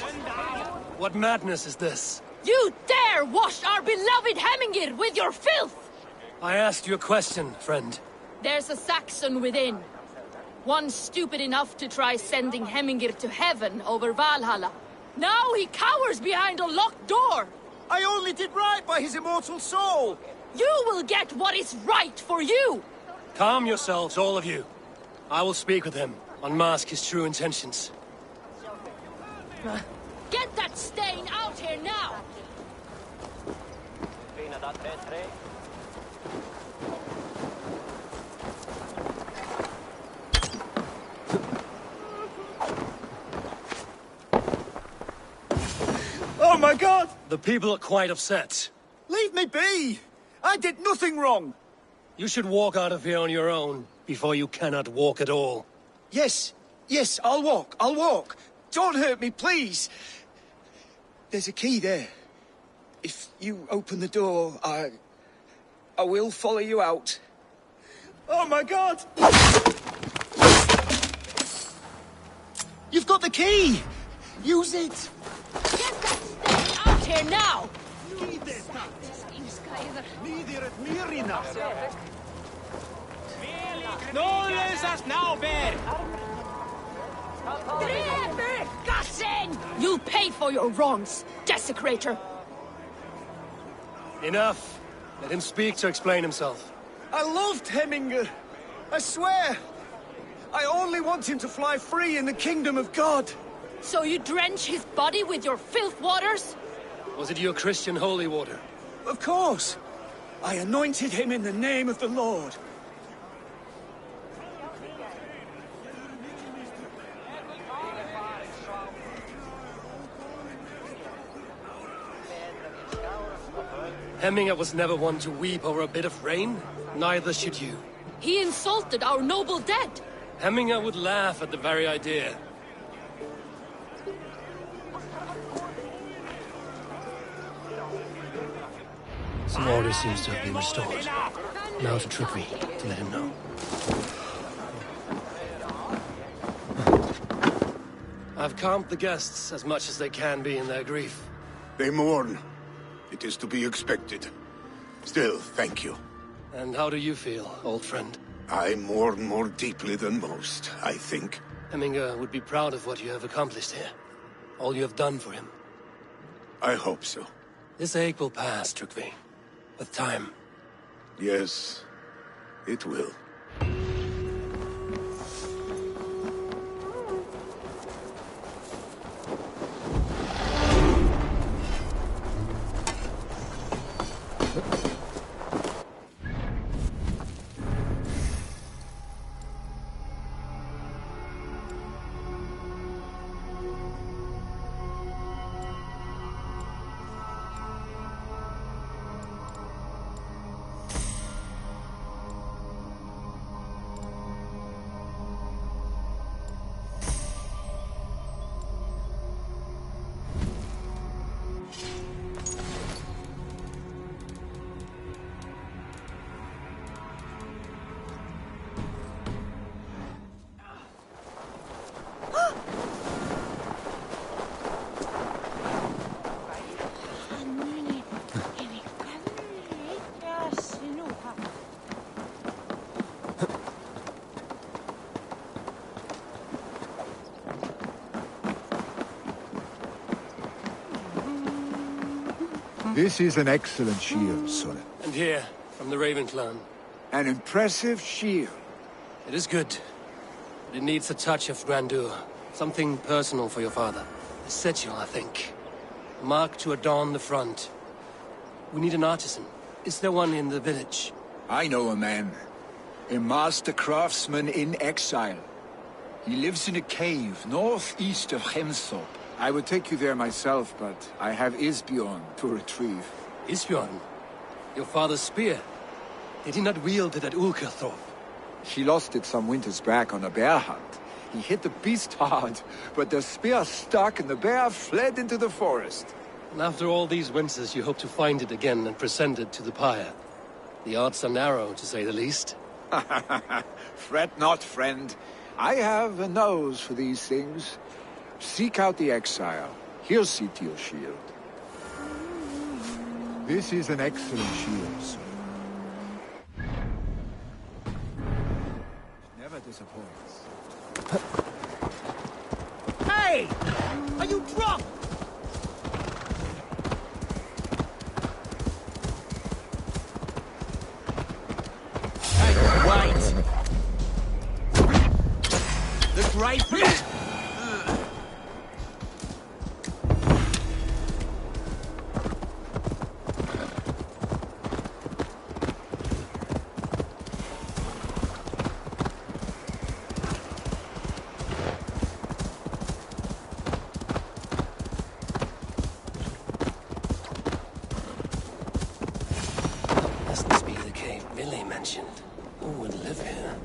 What madness is this?
You dare wash our beloved Hemingir with your filth!
I asked you a question, friend.
There's a Saxon within. One stupid enough to try sending Hemingir to heaven over Valhalla. Now he cowers behind a locked door!
I only did right by his immortal soul!
You will get what is right for you!
Calm yourselves, all of you. I will speak with him, unmask his true intentions.
Get that stain out here now!
Oh my god!
The people are quite upset.
Leave me be! I did nothing wrong!
You should walk out of here on your own, before you cannot walk at all.
Yes, I'll walk. Don't hurt me, please! There's a key there. If you open the door, I will follow you out. Oh my god! You've got the key! Use it!
Get that stain out here now!
No lesas now, bear!
You'll pay for your wrongs, desecrator!
Enough. Let him speak to explain himself.
I loved Hemingr. I swear. I only want him to fly free in the kingdom of God.
So you drench his body with your filth waters?
Was it your Christian holy water?
Of course. I anointed him in the name of the Lord.
Hemingr was never one to weep over a bit of rain. Neither should you.
He insulted our noble dead.
Hemingr would laugh at the very idea. Some order seems to have been restored. Now to Trygve, to let him know. I've calmed the guests as much as they can be in their grief.
They mourn. It is to be expected. Still, thank you.
And how do you feel, old friend?
I mourn more deeply than most, I think.
Hemingr would be proud of what you have accomplished here. All you have done for him.
I hope so.
This ache will pass, Trygve. With time.
Yes, it will.
This is an excellent shield, Sole.
And here, from the Raven clan.
An impressive shield.
It is good. But it needs a touch of grandeur. Something personal for your father. A sigil, I think. A mark to adorn the front. We need an artisan. Is there one in the village?
I know a man. A master craftsman in exile. He lives in a cave northeast of Hemthorpe. I would take you there myself, but I have Isbjorn to retrieve.
Isbjorn? Your father's spear? Did he not wield it at Ulkerthorpe?
He lost it some winters back on a bear hunt. He hit the beast hard, but the spear stuck and the bear fled into the forest.
And after all these winters, you hope to find it again and present it to the pyre. The odds are narrow, to say the least.
Fret not, friend. I have a nose for these things. Seek out the exile. He'll see to your shield. This is an excellent shield, sir. Never disappoints.
Hey! Are you drunk? Wait! The great...
Must this be the cave Billy mentioned? Who would live here?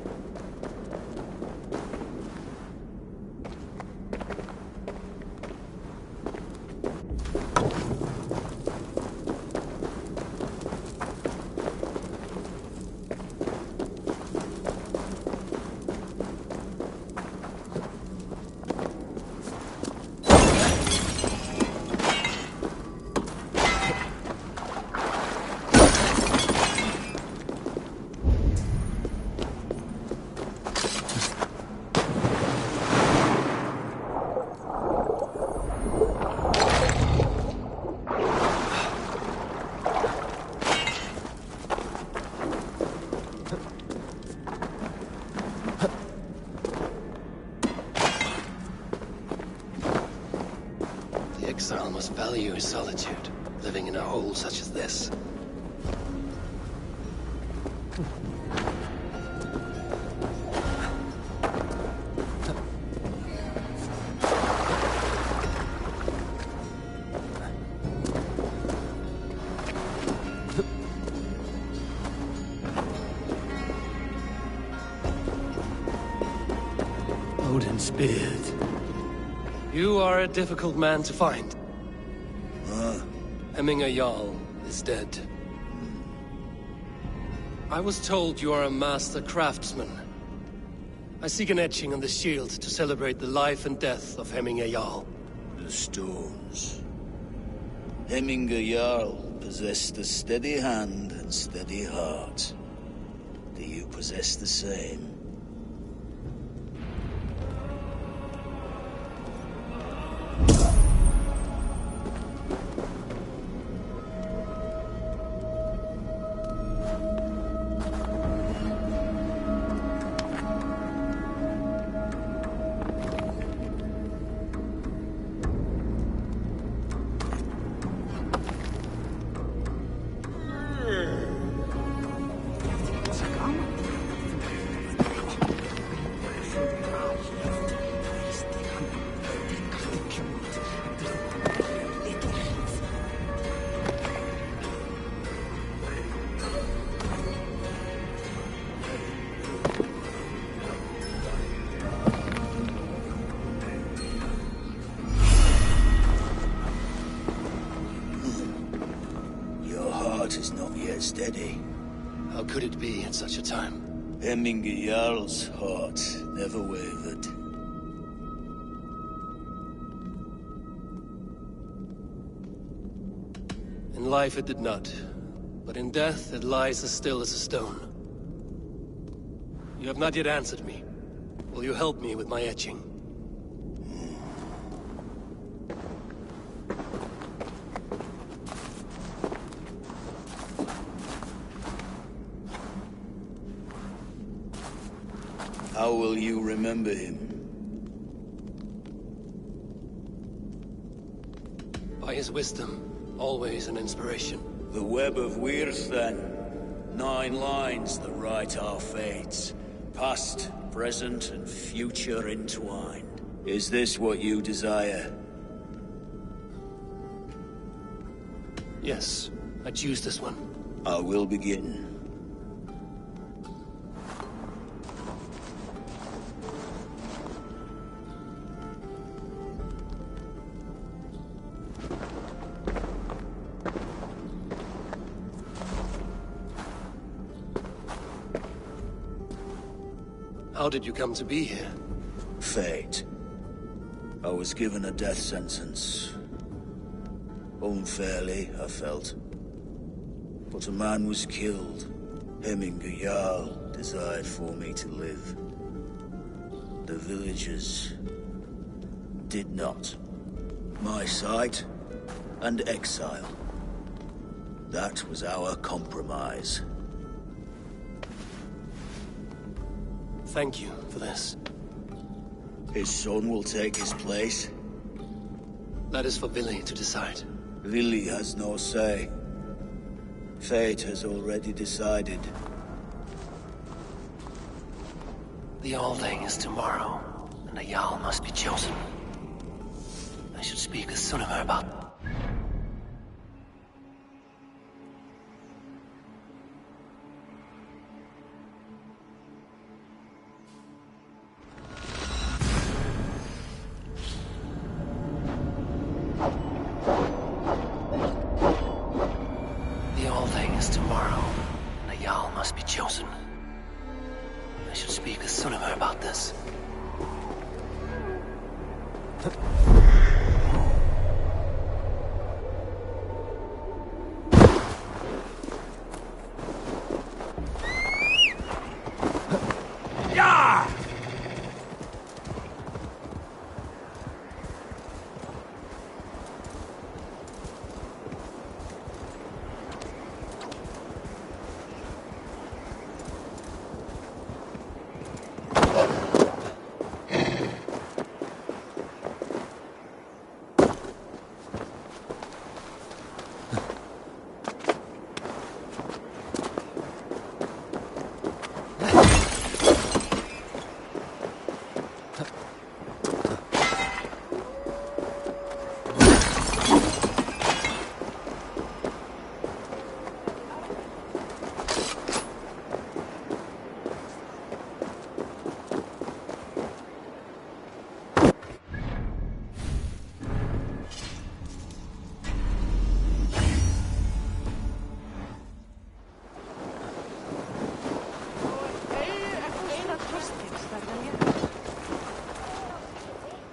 The exile must value his solitude, living in a hole such as this. Odin's beard. You are a difficult man to find. Hemminger Jarl is dead. I was told you are a master craftsman. I seek an etching on the shield to celebrate the life and death of Hemminger Jarl.
The stones. Hemminger Jarl possessed a steady hand and steady heart. Do you possess the same? Is not yet steady.
How could it be at such a time?
Hemminger Jarl's heart never wavered.
In life it did not, but in death it lies as still as a stone. You have not yet answered me. Will you help me with my etching?
How will you remember him?
By his wisdom, always an inspiration.
The web of Wirth, then. 9 lines that write our fates. Past, present, and future entwined. Is this what you desire?
Yes, I choose this one.
I will begin.
How did you come to be here?
Fate. I was given a death sentence. Unfairly, I felt. But a man was killed. Hemminger Jarl desired for me to live. The villagers did not. My sight and exile. That was our compromise.
Thank you for this.
His son will take his place.
That is for Billy to decide.
Lily has no say. Fate has already decided.
The Alding is tomorrow, and a Jarl must be chosen. I should speak with Sunniva about... The Alding is tomorrow, and a Jarl must be chosen. I should speak with Sunniva about this.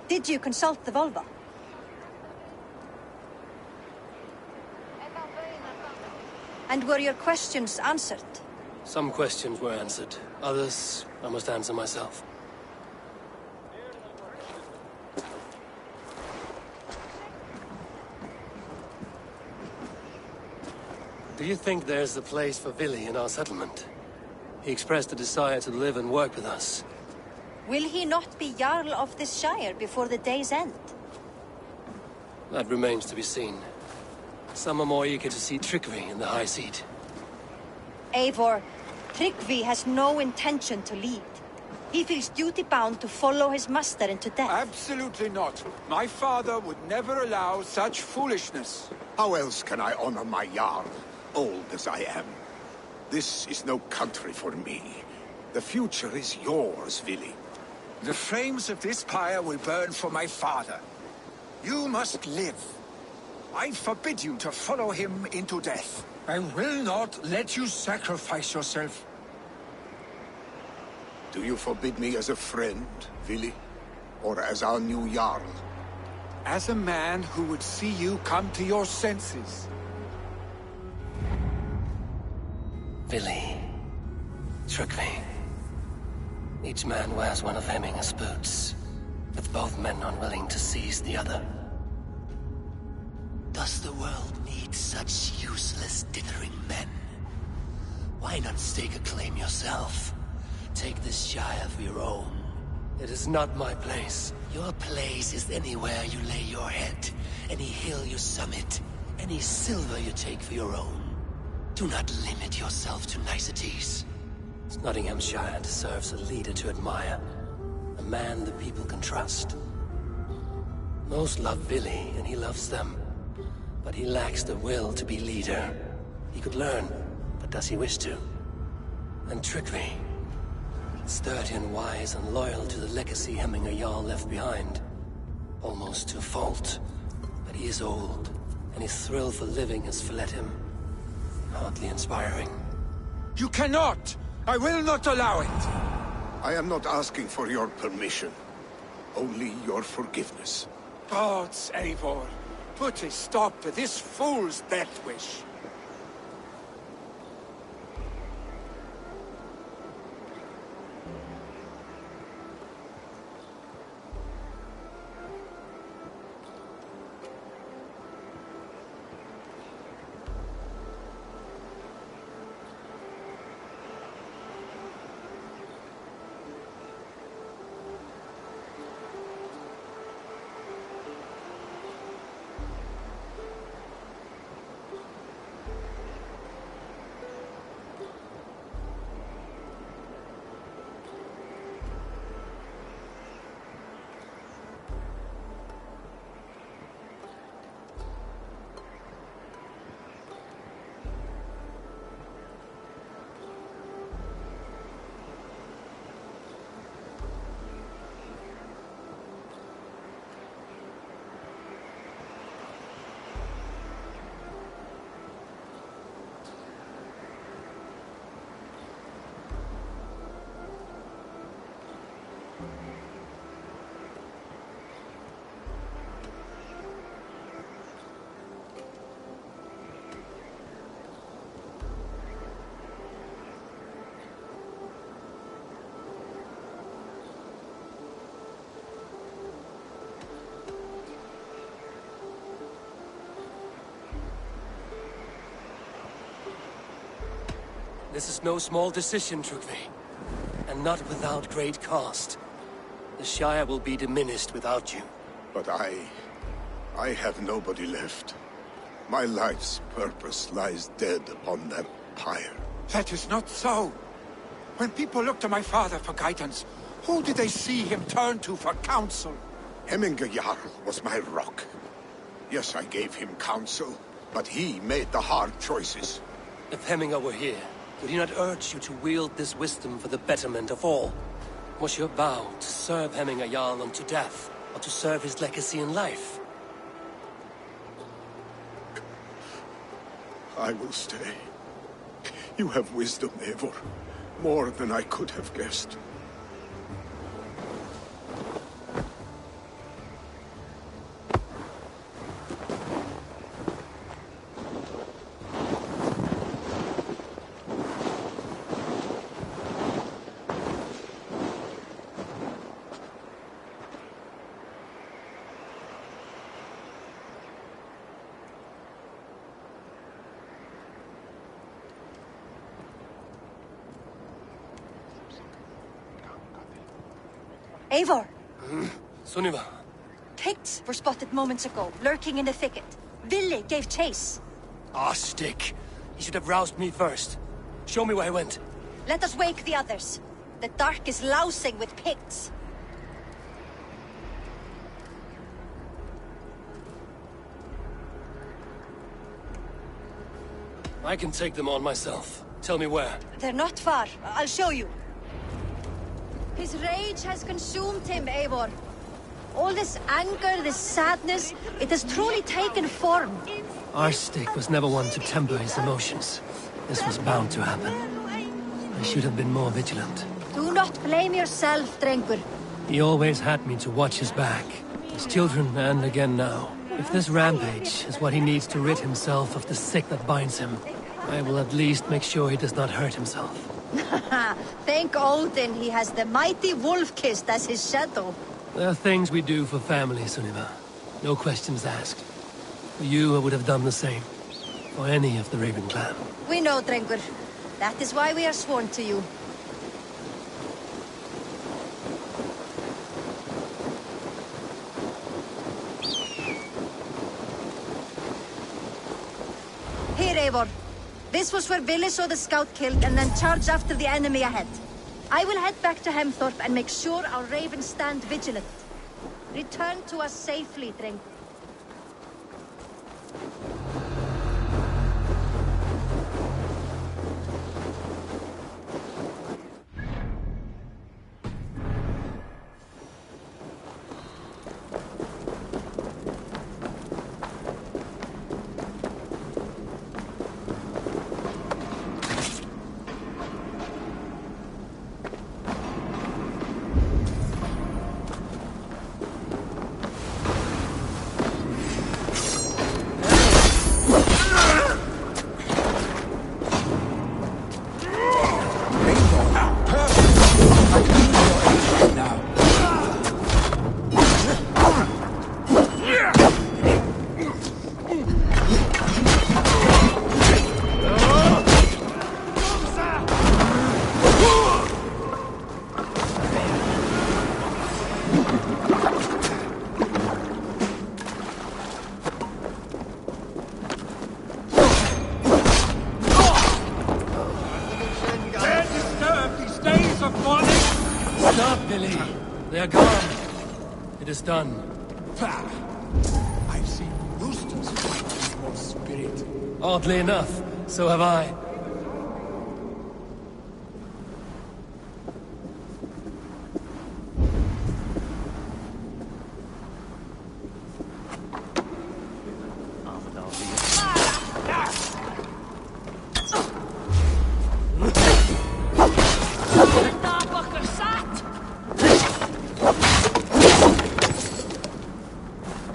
Did you consult the Volva? And were your questions answered?
Some questions were answered. Others, I must answer myself. Do you think there's a place for Vili in our settlement? He expressed a desire to live and work with us.
Will he not be Jarl of this Shire before the day's end?
That remains to be seen. Some are more eager to see Tryggvi in the high seat.
Eivor, Tryggvi has no intention to lead. He feels duty-bound to follow his master into death.
Absolutely not. My father would never allow such foolishness.
How else can I honor my Jarl, old as I am? This is no country for me. The future is yours, Vili.
The flames of this pyre will burn for my father. You must live. I forbid you to follow him into death. I will not let you sacrifice yourself.
Do you forbid me as a friend, Vili? Or as our new Jarl?
As a man who would see you come to your senses.
Vili. Tryggvi. Each man wears one of Hemminger's boots, with both men unwilling to seize the other.
Does the world need such useless, dithering men? Why not stake a claim yourself? Take this Shire for your own.
It is not my place.
Your place is anywhere you lay your head, any hill you summit, any silver you take for your own. Do not limit yourself to niceties.
Nottinghamshire deserves a leader to admire. A man the people can trust. Most love Vili, and he loves them. But he lacks the will to be leader. He could learn, but does he wish to? And Tryggvi. Sturdy and wise and loyal to the legacy Hemminger Jarl left behind. Almost to a fault. But he is old, and his thrill for living has fled him. Hardly inspiring.
You cannot! I will not allow it!
I am not asking for your permission. Only your forgiveness.
Gods, Eivor, put a stop to this fool's death wish.
This is no small decision, Trugvi. And not without great cost. The Shire will be diminished without you.
But I have nobody left. My life's purpose lies dead upon that pyre.
That is not so. When people look to my father for guidance, who did they see him turn to for counsel?
Hemminger Jarl was my rock. Yes, I gave him counsel, but he made the hard choices.
If Hemminger were here, would he not urge you to wield this wisdom for the betterment of all? Was your vow to serve Hemminger Jarl unto death, or to serve his legacy in life?
I will stay. You have wisdom, Eivor. More than I could have guessed.
Eivor!
Sunniva.
Picts were spotted moments ago, lurking in the thicket. Vili gave chase.
Ah, stick. He should have roused me first. Show me where he went.
Let us wake the others. The dark is lousing with Picts.
I can take them on myself. Tell me where.
They're not far. I'll show you. His rage has consumed him, Eivor. All this anger, this sadness, it has truly taken form.
Our stick was never one to temper his emotions. This was bound to happen. I should have been more vigilant.
Do not blame yourself, Drengur.
He always had me to watch his back. His children, and again now. If this rampage is what he needs to rid himself of the sick that binds him, I will at least make sure he does not hurt himself.
Thank Odin he has the mighty Wolf-Kissed as his shadow.
There are things we do for family, Sunniva. No questions asked. For you, I would have done the same. For any of the Raven clan.
We know, Drengur. That is why we are sworn to you. Here, Eivor. This was where Vili saw the scout killed and then charged after the enemy ahead. I will head back to Hemthorpe and make sure our ravens stand vigilant. Return to us safely, Drengur.
it is done.
Pah! I've seen roosters fight with more spirit.
Oddly enough, so have I.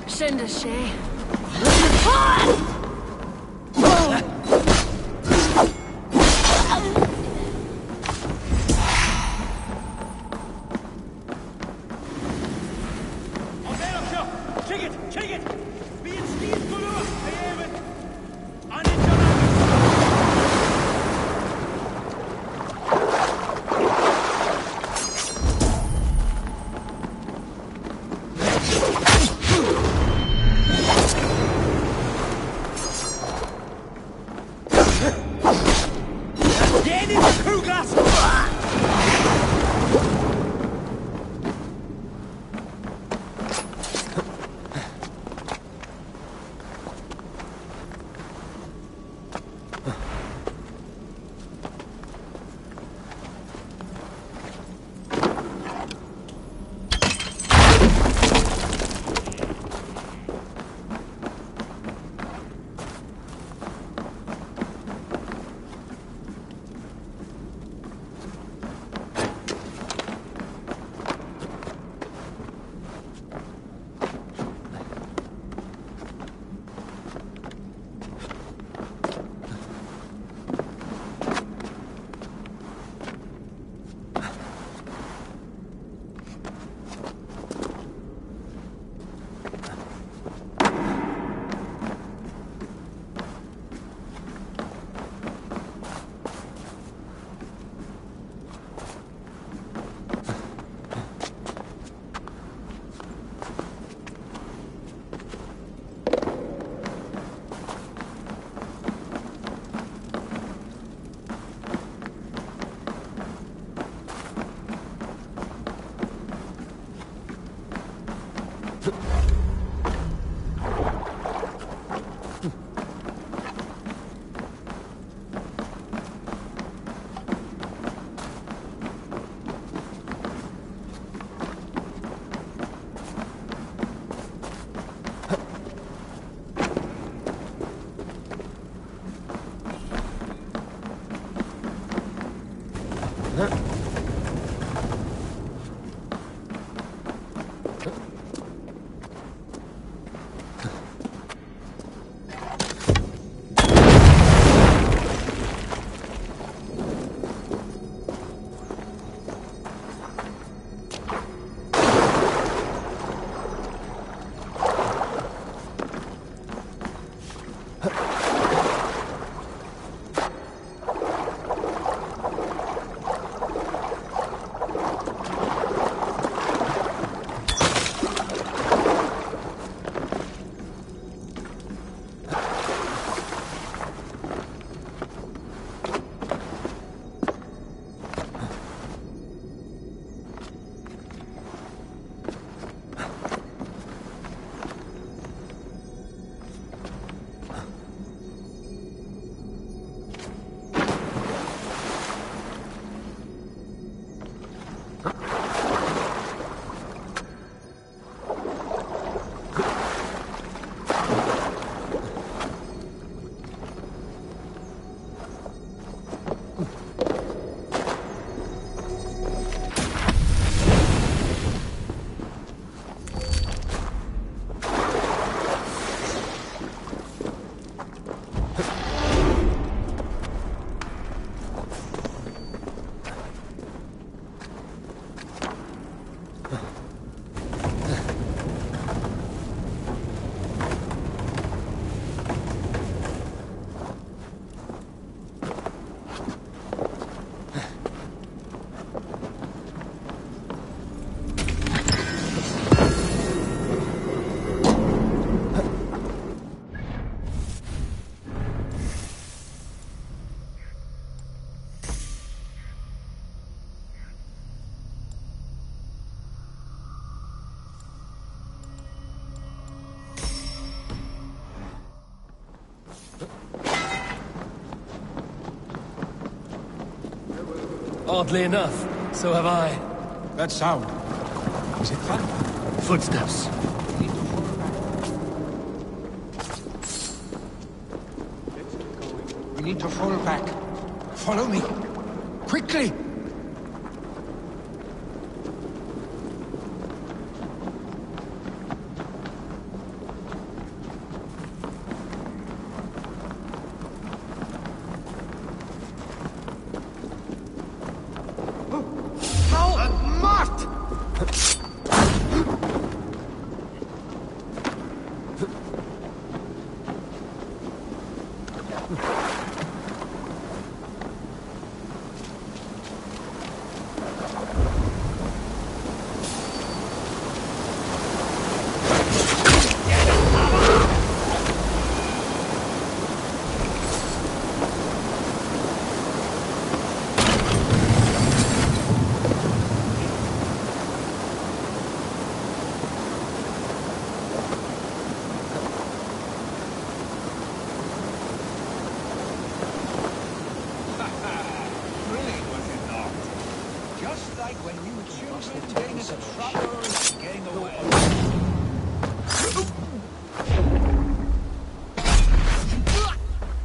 Send a shay.
Oddly enough, so have I.
That sound. Is it thunder?
Footsteps.
We need to fall back. Follow me. Quickly!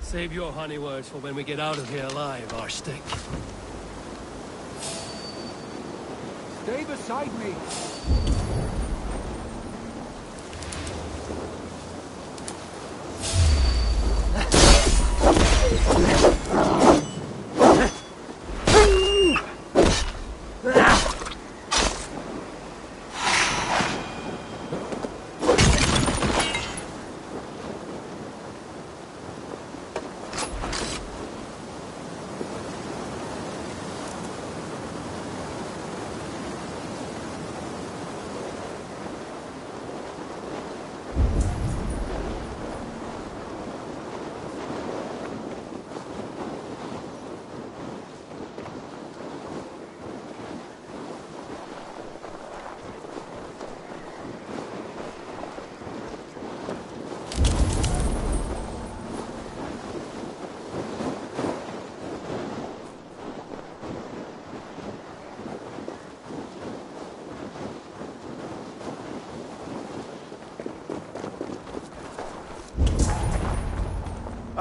Save your honey words for when we get out of here alive, Arstick.
Stay beside me.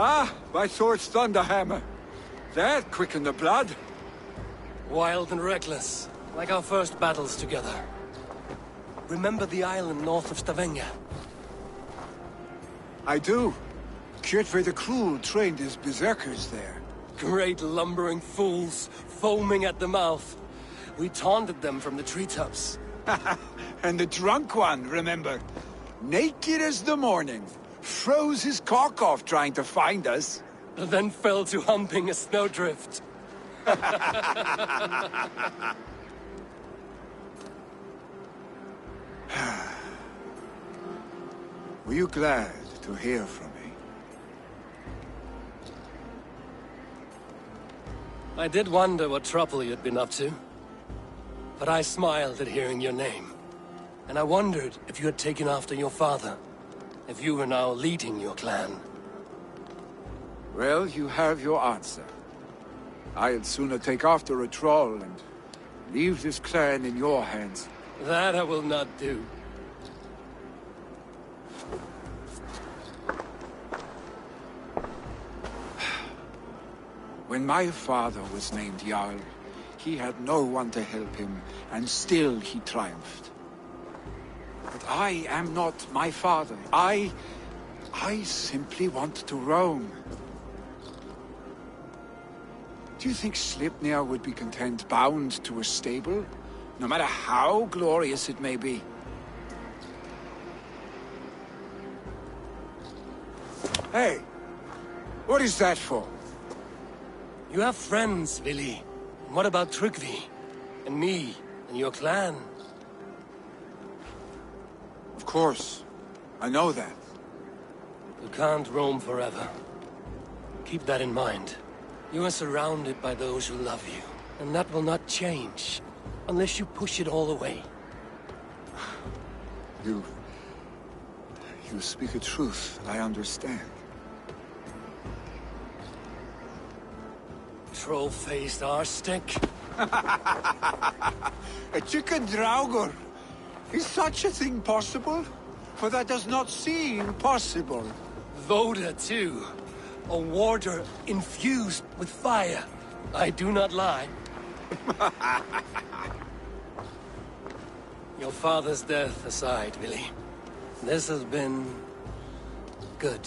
Ah, by Thor's thunderhammer. That quickened the blood.
Wild and reckless, like our first battles together. Remember the island north of Stavanger?
I do. Kjotve the Cruel trained his berserkers there.
Great lumbering fools, foaming at the mouth. We taunted them from the treetops.
And the drunk one, remember? Naked as the morning. Froze his cock off trying to find us.
Then fell to humping a snowdrift.
Were you glad to hear from me?
I did wonder what trouble you'd been up to. But I smiled at hearing your name. And I wondered if you had taken after your father. If you were now leading your clan.
Well, you have your answer. I'd sooner take after a troll and leave this clan in your hands.
That I will not do.
When my father was named Jarl, he had no one to help him, and still he triumphed. But I am not my father. I simply want to roam. Do you think Sleipnir would be content bound to a stable, no matter how glorious it may be? Hey, what is that for?
You have friends, Vili. And what about Tryggvi? And me? And your clan?
Of course. I know that.
You can't roam forever. Keep that in mind. You are surrounded by those who love you. And that will not change. Unless you push it all away.
You speak a truth I understand.
Troll-faced Arstick.
A chicken draugr. Is such a thing possible? For that does not seem possible.
Voda, too. A warder infused with fire. I do not lie. Your father's death aside, Billy. This has been... good.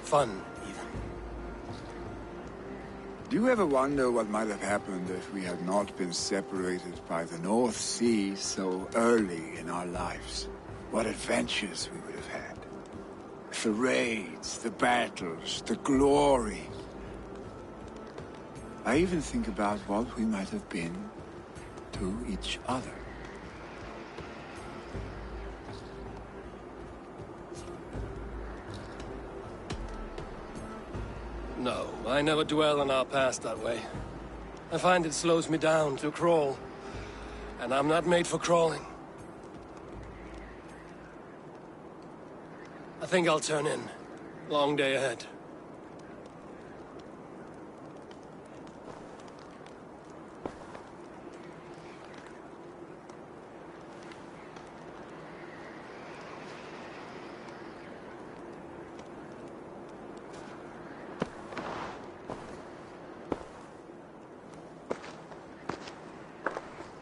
Fun, even.
Do you ever wonder what might have happened if we had not been separated by the North Sea so early in our lives? What adventures we would have had. The raids, the battles, the glory. I even think about what we might have been to each other.
No, I never dwell on our past that way. I find it slows me down to crawl. And I'm not made for crawling. I think I'll turn in. Long day ahead.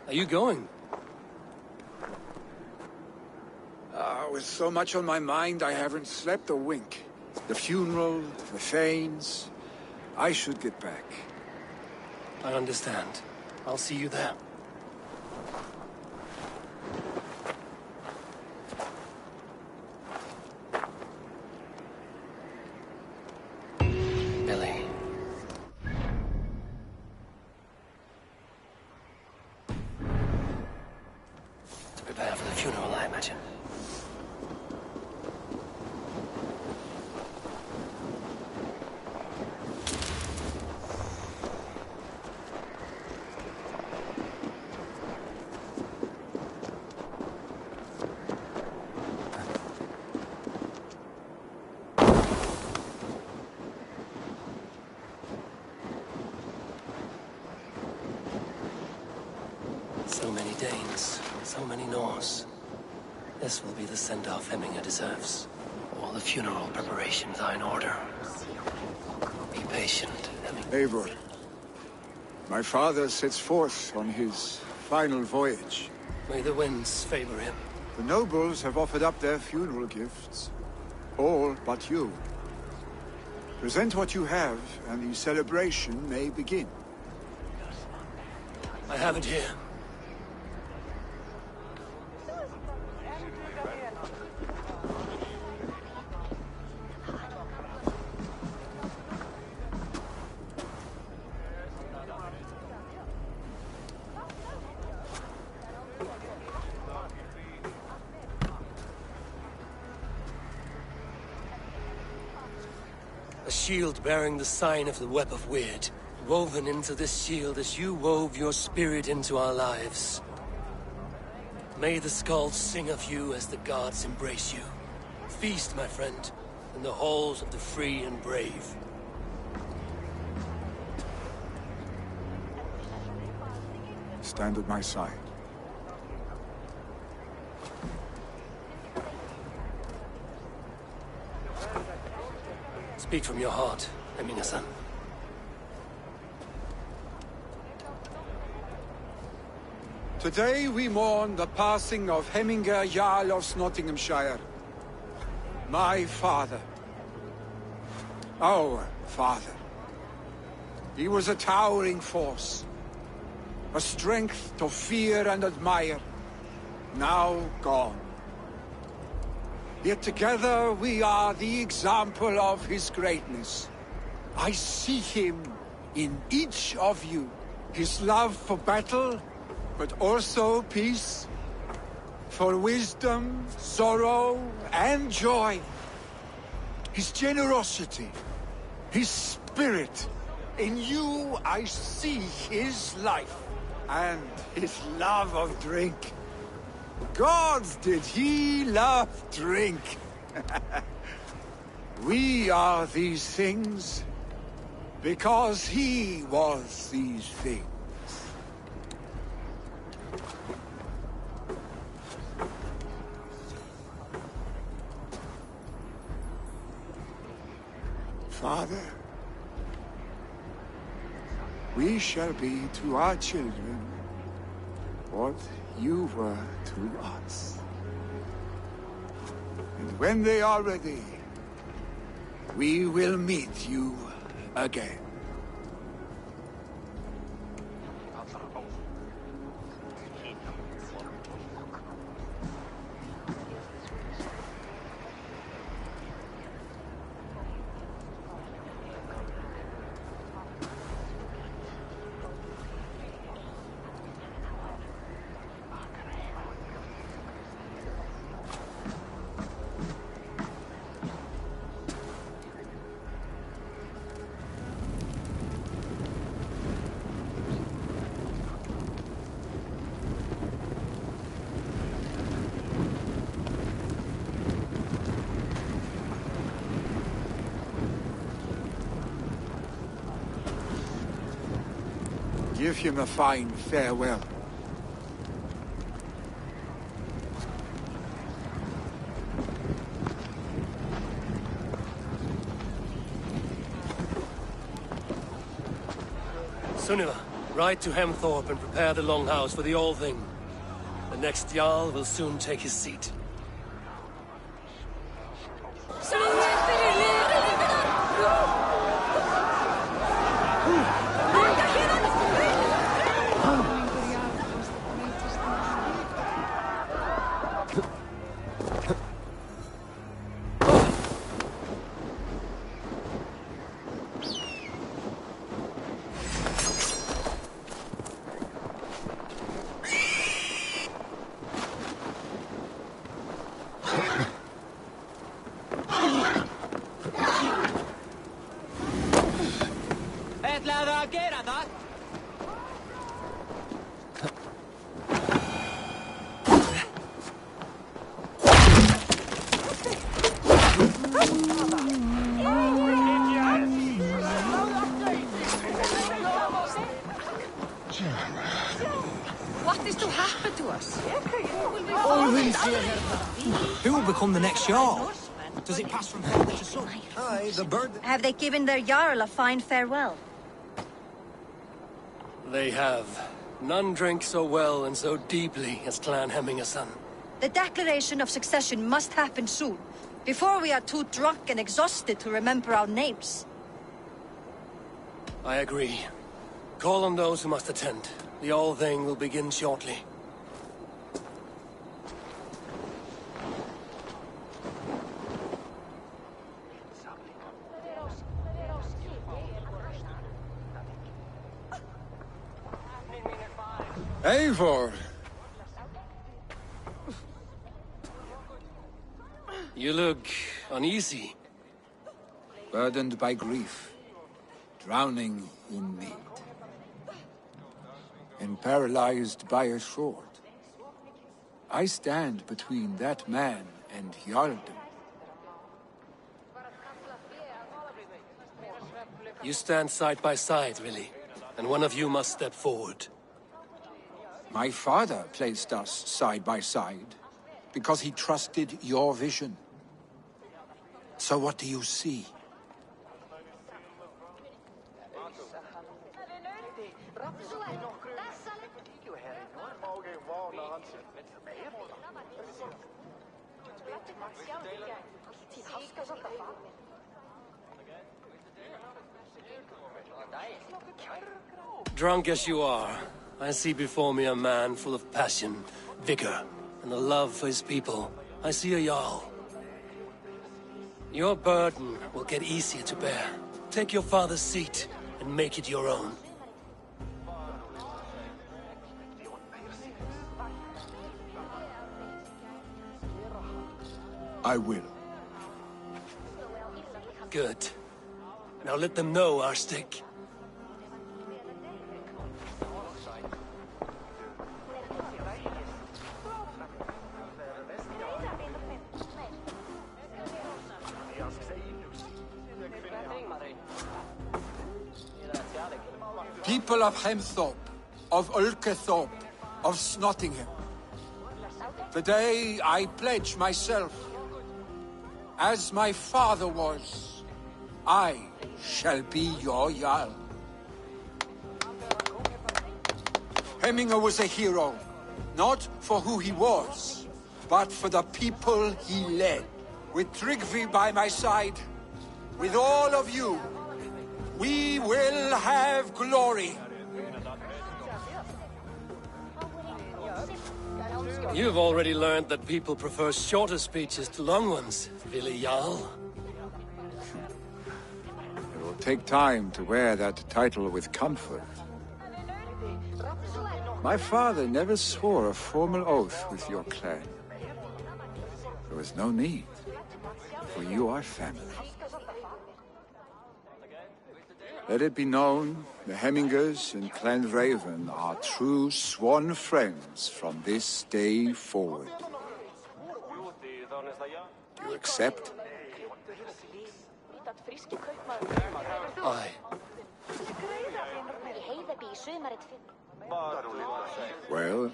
Are you going?
With so much on my mind, I haven't slept a wink. The funeral, the Thanes. I should get back.
I understand. I'll see you there. Billy. To prepare for the funeral, I imagine. So many Danes, so many Norse. This will be the send-off Hemminger deserves. All the funeral preparations are in order. Be patient, Hemminger.
Eivor, my father sets forth on his final voyage.
May the winds favor him.
The nobles have offered up their funeral gifts. All but you. Present what you have, and the celebration may begin.
I have it here. A shield bearing the sign of the Web of Weird. Woven into this shield as you wove your spirit into our lives. May the skulls sing of you as the gods embrace you. Feast, my friend, in the halls of the free and brave.
Stand at my side.
Speak from your heart, Hemminger-san.
Today we mourn the passing of Hemminger Jarl of Nottinghamshire. My father. Our father. He was a towering force. A strength to fear and admire. Now gone. Yet together we are the example of his greatness. I see him in each of you. His love for battle, but also peace. For wisdom, sorrow, and joy. His generosity, his spirit. In you I see his life, and his love of drink. Gods, did he love drink! We are these things because he was these things. Father, we shall be to our children what you were to us. And when they are ready, we will meet you again. Give him a fine farewell.
Sunniva, ride to Hemthorpe and prepare the Longhouse for the All-Thing. The next Jarl will soon take his seat.
What is to happen to us?
Who will become the next Jarl? Does it pass from father to son? Aye, the bird...
Have they given their Jarl a fine farewell?
They have. None drink so well and so deeply as Clan Hemmingerson.
The declaration of succession must happen soon, before we are too drunk and exhausted to remember our names.
I agree. Call on those who must attend. The All-Thing will begin shortly.
Eivor!
You look uneasy.
Burdened by grief, drowning in need, and paralyzed by a sword. I stand between that man and Jarldom.
You stand side by side, really, and one of you must step forward.
My father placed us side by side because he trusted your vision. So what do you see?
Drunk as you are, I see before me a man full of passion, vigor, and a love for his people. I see a Jarl. Your burden will get easier to bear. Take your father's seat and make it your own.
I will.
Good. Now let them know our stick.
People of Hemthorpe, of Ulkethorpe, of Snottingham. Today I pledge myself, as my father was, I shall be your Jarl. Hemminger was a hero, not for who he was, but for the people he led. With Tryggvi by my side, with all of you, we will have glory.
You've already learned that people prefer shorter speeches to long ones, Vili Jarl.
It will take time to wear that title with comfort. My father never swore a formal oath with your clan. There was no need, for you are family. Let it be known, the Hemmingers and Clan Raven are true sworn friends from this day forward. Do you accept?
Aye.
Well?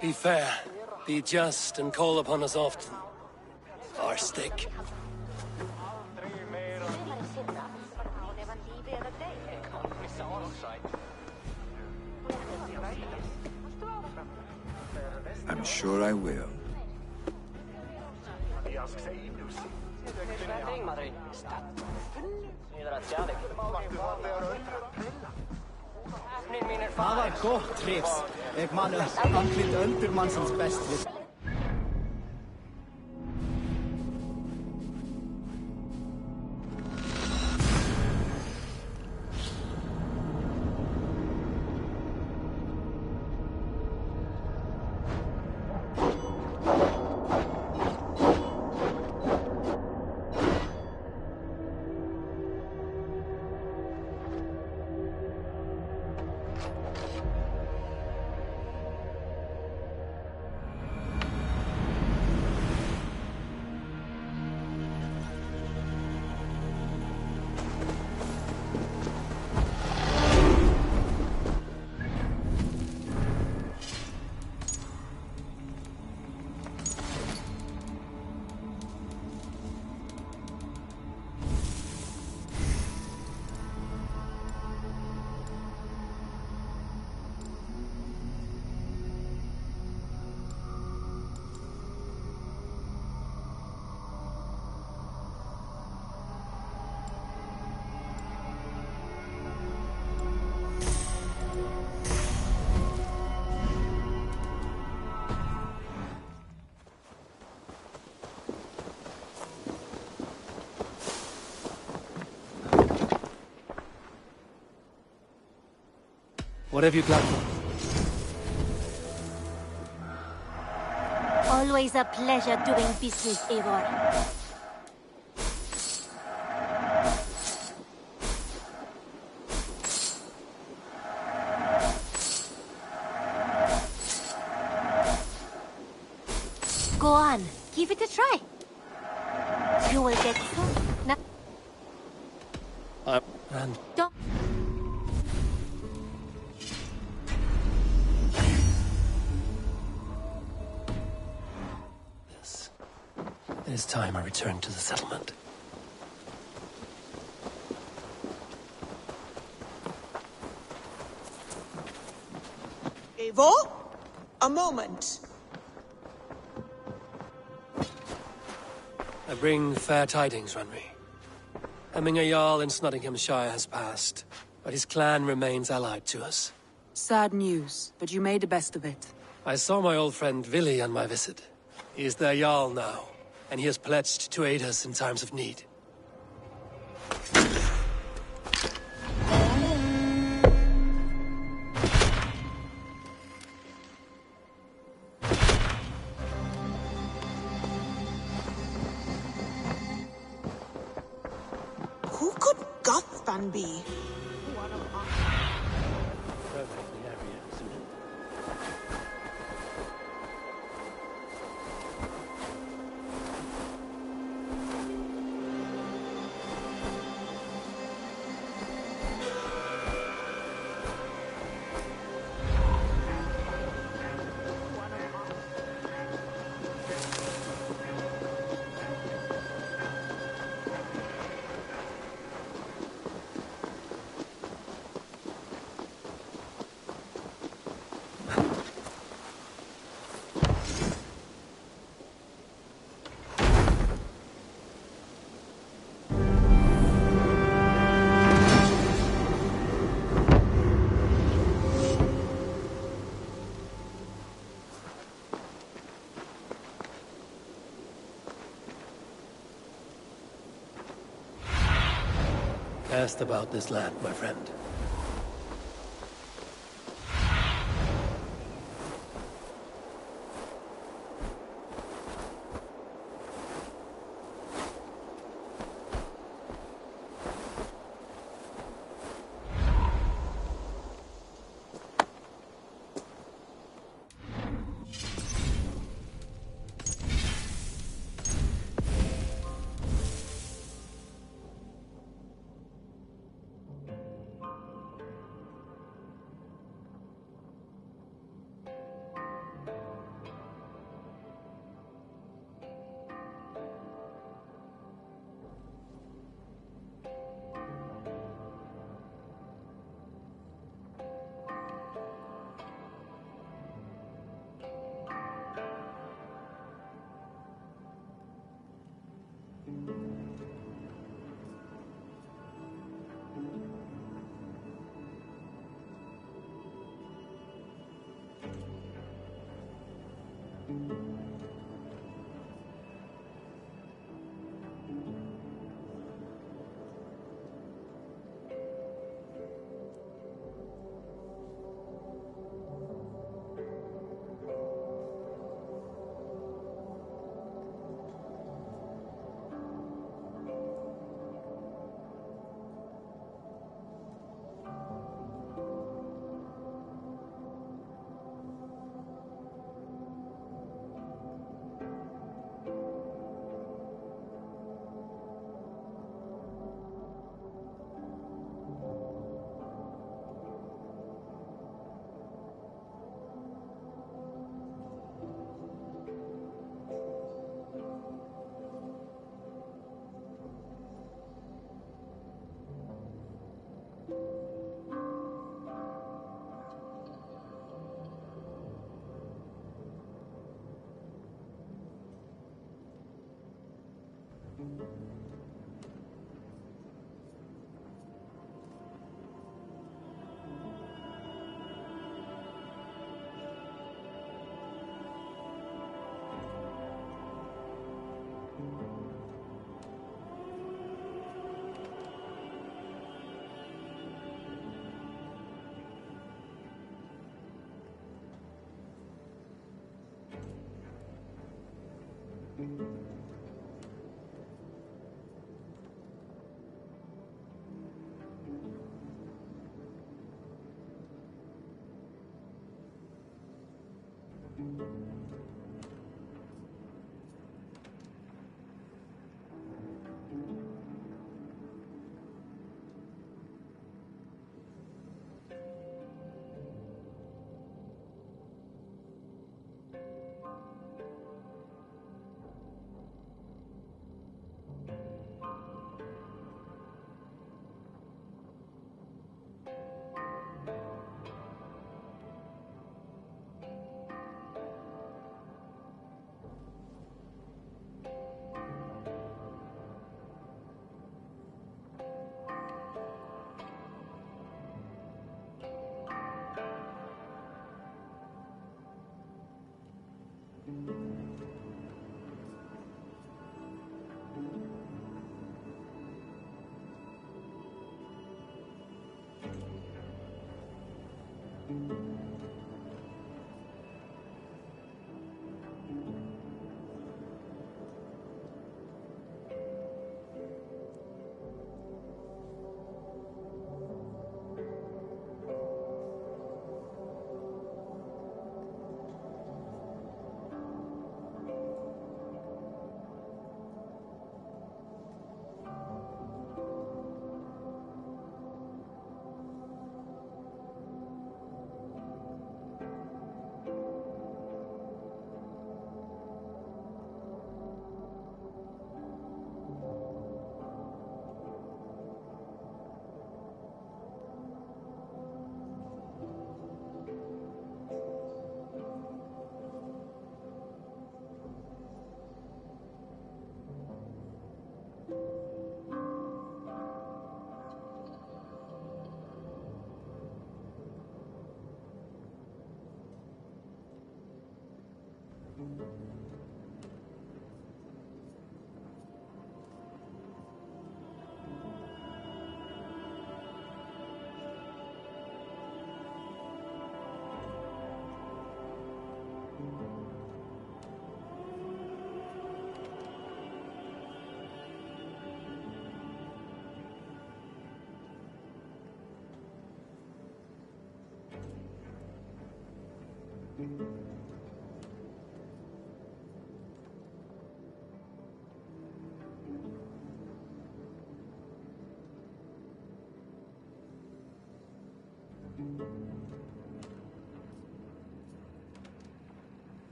Be fair, be just, and call upon us often. Arstick.
I'm sure I will.
Það var gott triks. Ég man andlit öldurmannsins best við.
What have you got?
Always a pleasure doing business, Eivor. Go on, give it a try. You will get some.
And
Don't.
it is time I return to the settlement.
Eivor? A moment.
I bring fair tidings, Runry. Hemminger Jarl in Nottinghamshire has passed, but his clan remains allied to us.
Sad news, but you made the best of it.
I saw my old friend Vili on my visit. He is their Jarl now, and he has pledged to aid us in times of need.
Who could Gothban be?
best about this land, my friend.